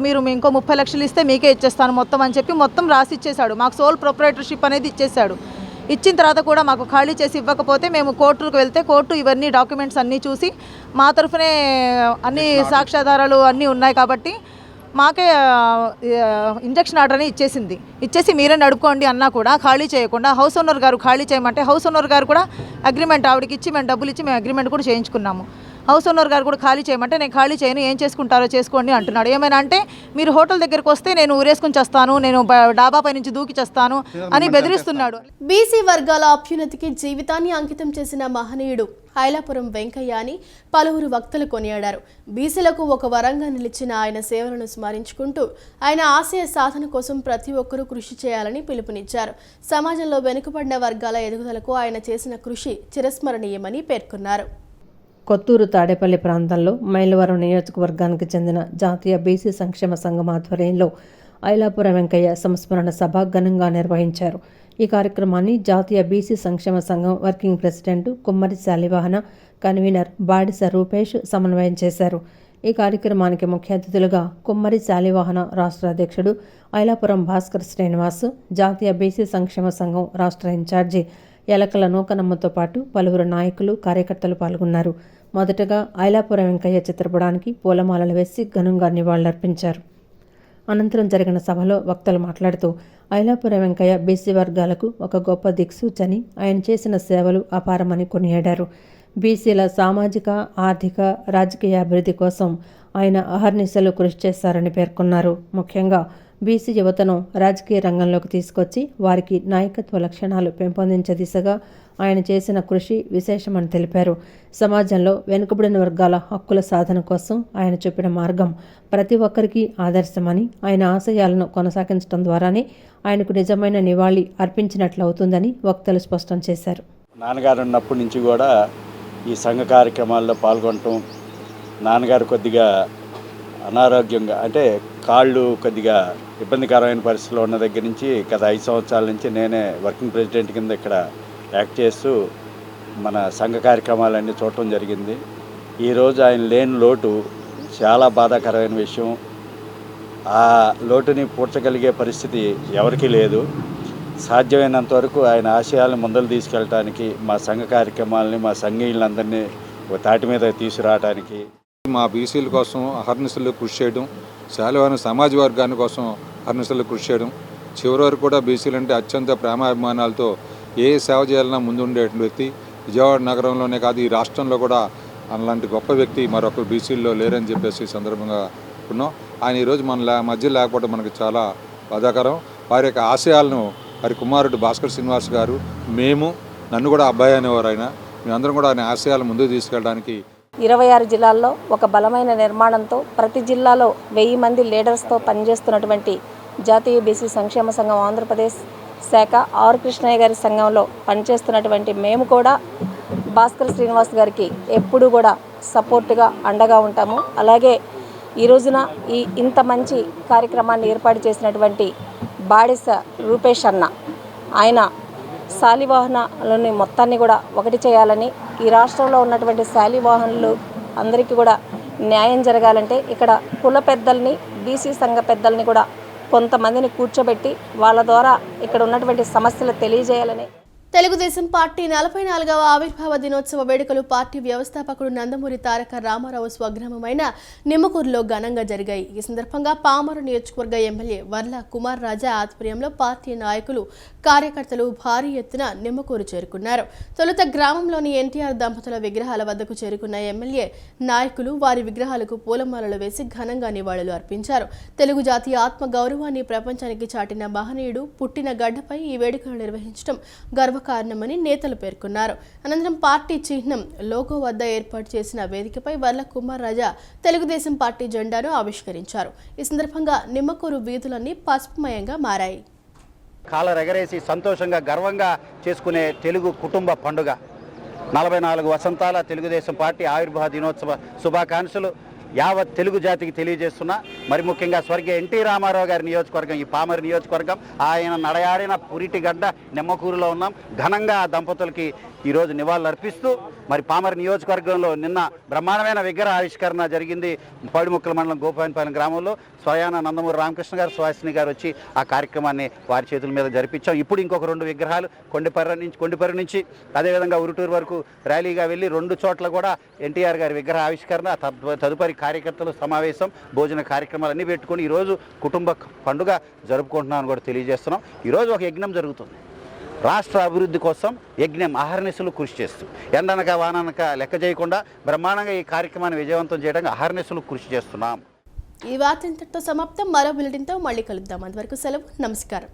30 లక్షలు ఇస్తే మీకే ఇచ్చేస్తాను మొత్తం అని చెప్పి మొత్తం రాసి ఇచ్చేశాడు. మాకు సోల్ ప్రొప్రైటర్షిప్ అనేది ఇచ్చేశాడు. ఇచ్చిన తర్వాత కూడా మాకు ఖాళీ చేసి ఇవ్వకపోతే మేము కోర్టుకు వెళ్తే కోర్టు ఇవన్నీ డాక్యుమెంట్స్ అన్నీ చూసి మా తరఫునే అన్ని సాక్ష్యాధారాలు అన్నీ ఉన్నాయి కాబట్టి మాకే ఇంజక్షన్ ఆర్డర్ని ఇచ్చేసి మీరే నడుపుకోండి అన్నా కూడా ఖాళీ చేయకుండా హౌస్ ఓనర్ గారు ఖాళీ చేయమంటే హౌస్ ఓనర్ గారు కూడా అగ్రిమెంట్ ఆవిడకి ఇచ్చి మేము డబ్బులు ఇచ్చి మేము అగ్రిమెంట్ కూడా చేయించుకున్నాము. హౌస్ ఓనర్ గారు కూడా ఖాళీ చేయమంటే నేను ఖాళీ చేయను, ఏం చేసుకుంటారో చేసుకోండి అంటున్నాడు. ఏమైనా అంటే మీరు హోటల్ దగ్గరకు వస్తే నేను ఊరేసుకుని చేస్తాను, నేను డాబాపై నుంచి దూకి చేస్తాను అని బెదిరిస్తున్నాడు. బీసీ వర్గాల అభ్యున్నతికి జీవితాన్ని అంకితం చేసిన మహనీయుడు ఐలాపురం వెంకయ్య అని పలువురు వక్తలు కొనియాడారు. బీసీలకు ఒక వరంగా నిలిచిన ఆయన సేవలను స్మరించుకుంటూ ఆయన ఆశయ సాధన కోసం ప్రతి ఒక్కరూ కృషి చేయాలని పిలుపునిచ్చారు. సమాజంలో వెనుకబడిన వర్గాల ఎదుగుదలకు ఆయన చేసిన కృషి చిరస్మరణీయమని పేర్కొన్నారు. కొత్తూరు తాడేపల్లి ప్రాంతంలో మైలవరం నియోజకవర్గానికి చెందిన జాతీయ బీసీ సంక్షేమ సంఘం ఆధ్వర్యంలో ఐలాపురం వెంకయ్య సంస్మరణ సభ ఘనంగా నిర్వహించారు. ఈ కార్యక్రమాన్ని జాతీయ బీసీ సంక్షేమ సంఘం వర్కింగ్ ప్రెసిడెంట్ కుమ్మరి శాలివాహన, కన్వీనర్ బాడిస రూపేష్ సమన్వయం చేశారు. ఈ కార్యక్రమానికి ముఖ్య అతిథులుగా కుమ్మరి శాలివాహన రాష్ట్ర అధ్యక్షుడు ఐలాపురం భాస్కర్ శ్రీనివాస్, జాతీయ బీసీ సంక్షేమ సంఘం రాష్ట్ర ఇన్ఛార్జి ఎలకల నూకనమ్మతో పాటు పలువురు నాయకులు, కార్యకర్తలు పాల్గొన్నారు. మొదటగా ఐలాపురం వెంకయ్య చిత్రపటానికి పూలమాలలు వేసి ఘనంగా నివాళులర్పించారు. అనంతరం జరిగిన సభలో వక్తలు మాట్లాడుతూ ఐలాపురం వెంకయ్య బీసీ వర్గాలకు ఒక గొప్ప దిక్సూచని, ఆయన చేసిన సేవలు అపారమని కొనియాడారు. బీసీల సామాజిక, ఆర్థిక, రాజకీయ అభివృద్ధి కోసం ఆయన అహర్నిశలు కృషి చేశారని పేర్కొన్నారు. ముఖ్యంగా బీసీ యువతను రాజకీయ రంగంలోకి తీసుకొచ్చి వారికి నాయకత్వ లక్షణాలు పెంపొందించే దిశగా ఆయన చేసిన కృషి విశేషమని తెలిపారు. సమాజంలో వెనుకబడిన వర్గాల హక్కుల సాధన కోసం ఆయన చూపిన మార్గం ప్రతి ఒక్కరికి ఆదర్శమని, ఆయన ఆశయాలను కొనసాగించడం ద్వారానే ఆయనకు నిజమైన నివాళి అర్పించినట్లవుతుందని వక్తలు స్పష్టం చేశారు. నాన్నగారు ఉన్నప్పటి నుంచి కూడా ఈ సంఘ కార్యక్రమాల్లో పాల్గొనటం, నాన్నగారు కొద్దిగా అనారోగ్యంగా అంటే కాళ్ళు కొద్దిగా ఇబ్బందికరమైన పరిస్థితిలో ఉన్న దగ్గర నుంచి గత 5 సంవత్సరాల నుంచి నేనే వర్కింగ్ ప్రెసిడెంట్ కింద ఇక్కడ యాక్ట్ చేస్తూ మన సంఘ కార్యక్రమాలన్నీ చూడటం జరిగింది. ఈరోజు ఆయన లేని లోటు చాలా బాధాకరమైన విషయం. ఆ లోటుని పూడ్చగలిగే పరిస్థితి ఎవరికీ లేదు. సాధ్యమైనంత వరకు ఆయన ఆశయాలను ముందలు తీసుకెళ్ళటానికి, మా సంఘ కార్యక్రమాలని, మా సంఘీయులందరినీ ఒక తాటి మీద తీసుకురావడానికి, మా బీసీల కోసం అహర్నిశలు కృషి చేయడం, శాలివాహన సమాజ వర్గాన్ని కోసం అహర్నిశలు కృషి చేయడం, చివరి వరకు కూడా బీసీలు అంటే అత్యంత ప్రేమాభిమానాలతో ఏ సేవ చేయాలన్నా ముందుండే వ్యక్తి. విజయవాడ నగరంలోనే కాదు, ఈ రాష్ట్రంలో కూడా అలాంటి గొప్ప వ్యక్తి మరొకరు బీసీల్లో లేరని చెప్పేసి సందర్భంగా అనుకున్నాం. ఆయన ఈరోజు మన మధ్య లేకపోవడం మనకు చాలా బాధాకరం. వారి యొక్క ఆశయాలను వారి కుమారుడు భాస్కర్ శ్రీనివాస్ గారు, నన్ను కూడా అబ్బాయి అనేవారు ఆయన, మేమందరం కూడా ఆయన ఆశయాలు ముందుకు తీసుకెళ్ళడానికి 26 జిల్లాల్లో ఒక బలమైన నిర్మాణంతో ప్రతి జిల్లాలో 1000 మంది లీడర్స్తో పనిచేస్తున్నటువంటి జాతీయ బీసీ సంక్షేమ సంఘం ఆంధ్రప్రదేశ్ శాఖ ఆర్ కృష్ణయ్య గారి సంఘంలో పనిచేస్తున్నటువంటి మేము కూడా భాస్కర్ శ్రీనివాస్ గారికి ఎప్పుడూ కూడా సపోర్టుగా అండగా ఉంటాము. అలాగే ఈ రోజున ఇంత మంచి కార్యక్రమాన్ని ఏర్పాటు చేసినటువంటి బాడిస రూపేష్ అన్న, ఆయన శాలివాహనలని మొత్తాన్ని కూడా ఒకటి చేయాలని, ఈ రాష్ట్రంలో ఉన్నటువంటి శాలివాహనులు అందరికీ కూడా న్యాయం జరగాలంటే ఇక్కడ కుల పెద్దల్ని, బీసీ సంఘ పెద్దల్ని కూడా కొంతమందిని కూర్చోబెట్టి వాళ్ళ ద్వారా ఇక్కడ ఉన్నటువంటి సమస్యలు తెలియజేయాలని. తెలుగుదేశం పార్టీ 44వ ఆవిర్భావ దినోత్సవ వేడుకలు పార్టీ వ్యవస్థాపకుడు నందమూరి తారక రామారావు స్వగ్రామమైన నిమ్మకూరులో ఘనంగా జరిగాయి. ఈ సందర్భంగా పామరు నియోజకవర్గ ఎమ్మెల్యే వర్ల కుమార్ రాజా ఆధ్వర్యంలో పార్టీ నాయకులు, కార్యకర్తలు భారీ ఎత్తున నిమ్మకూరు చేరుకున్నారు. తొలుత గ్రామంలోని ఎన్టీఆర్ దంపతుల విగ్రహాల వద్దకు చేరుకున్న ఎమ్మెల్యే నాయకులు వారి విగ్రహాలకు పూలమాలలు వేసి ఘనంగా నివాళులు అర్పించారు. తెలుగు జాతి ఆత్మ గౌరవాన్ని ప్రపంచానికి చాటిన మహనీయుడు పుట్టిన గడ్డపై ఈ వేడుకలు నిర్వహించడం గర్వకారణమని నేతలు పేర్కొన్నారు. అనంతరం పార్టీ చిహ్నం లోగో వద్ద ఏర్పాటు చేసిన వేదికపై వర్ల కుమార్ రాజా తెలుగుదేశం పార్టీ జెండాను ఆవిష్కరించారు. ఈ సందర్భంగా నిమ్మకూరు వీధులన్నీ పసుపుమయంగా మారాయి. కాలరెగరేసి సంతోషంగా గర్వంగా చేసుకునే తెలుగు కుటుంబ పండుగ 44 వసంతాల తెలుగుదేశం పార్టీ ఆవిర్భావ దినోత్సవ శుభాకాంక్షలు యావత్ తెలుగు జాతికి తెలియజేస్తున్నా. మరి ముఖ్యంగా స్వర్గీయ ఎన్టీ రామారావు గారి నియోజకవర్గం ఈ పామరు నియోజకవర్గం. ఆయన నడయాడిన పురిటిగడ్డ నెమ్మకూరులో ఉన్నాం. ఘనంగా ఆ దంపతులకి ఈరోజు నివాళులు అర్పిస్తూ మరి పామరు నియోజకవర్గంలో నిన్న బ్రహ్మాండమైన విగ్రహ ఆవిష్కరణ జరిగింది. పడిముక్కల మండలం గోపాయనపాలెం గ్రామంలో స్వయాన నందమూరి రామకృష్ణ గారు, సుహాసిని గారు వచ్చి ఆ కార్యక్రమాన్ని వారి చేతుల మీద జరిపించాం. ఇప్పుడు ఇంకొక 2 విగ్రహాలు కొండిపర్రి నుంచి అదేవిధంగా ఉరుటూరు వరకు ర్యాలీగా వెళ్ళి 2 చోట్ల కూడా ఎన్టీఆర్ గారి విగ్రహ ఆవిష్కరణ, తదుపరి కార్యకర్తలు సమావేశం, భోజన కార్యక్రమాలన్నీ పెట్టుకొని ఈరోజు కుటుంబ పండుగ జరుపుకుంటున్నామని కూడా తెలియజేస్తున్నాం. ఈరోజు ఒక యజ్ఞం జరుగుతుంది. రాష్ట్ర అభివృద్ధి కోసం యజ్ఞం అహర్నిశలు కృషి చేస్తూ ఎండనక వాననక లెక్క చేయకుండా బ్రహ్మాండంగా ఈ కార్యక్రమాన్ని విజయవంతం చేయడానికి అహర్నిశలు కృషి చేస్తున్నాం. ఈ వార్త ఇంతటితో సమాప్తం. మరో బులెటిన్తో మళ్ళీ కలుద్దాం. అంతవరకు సెలవు. నమస్కారం.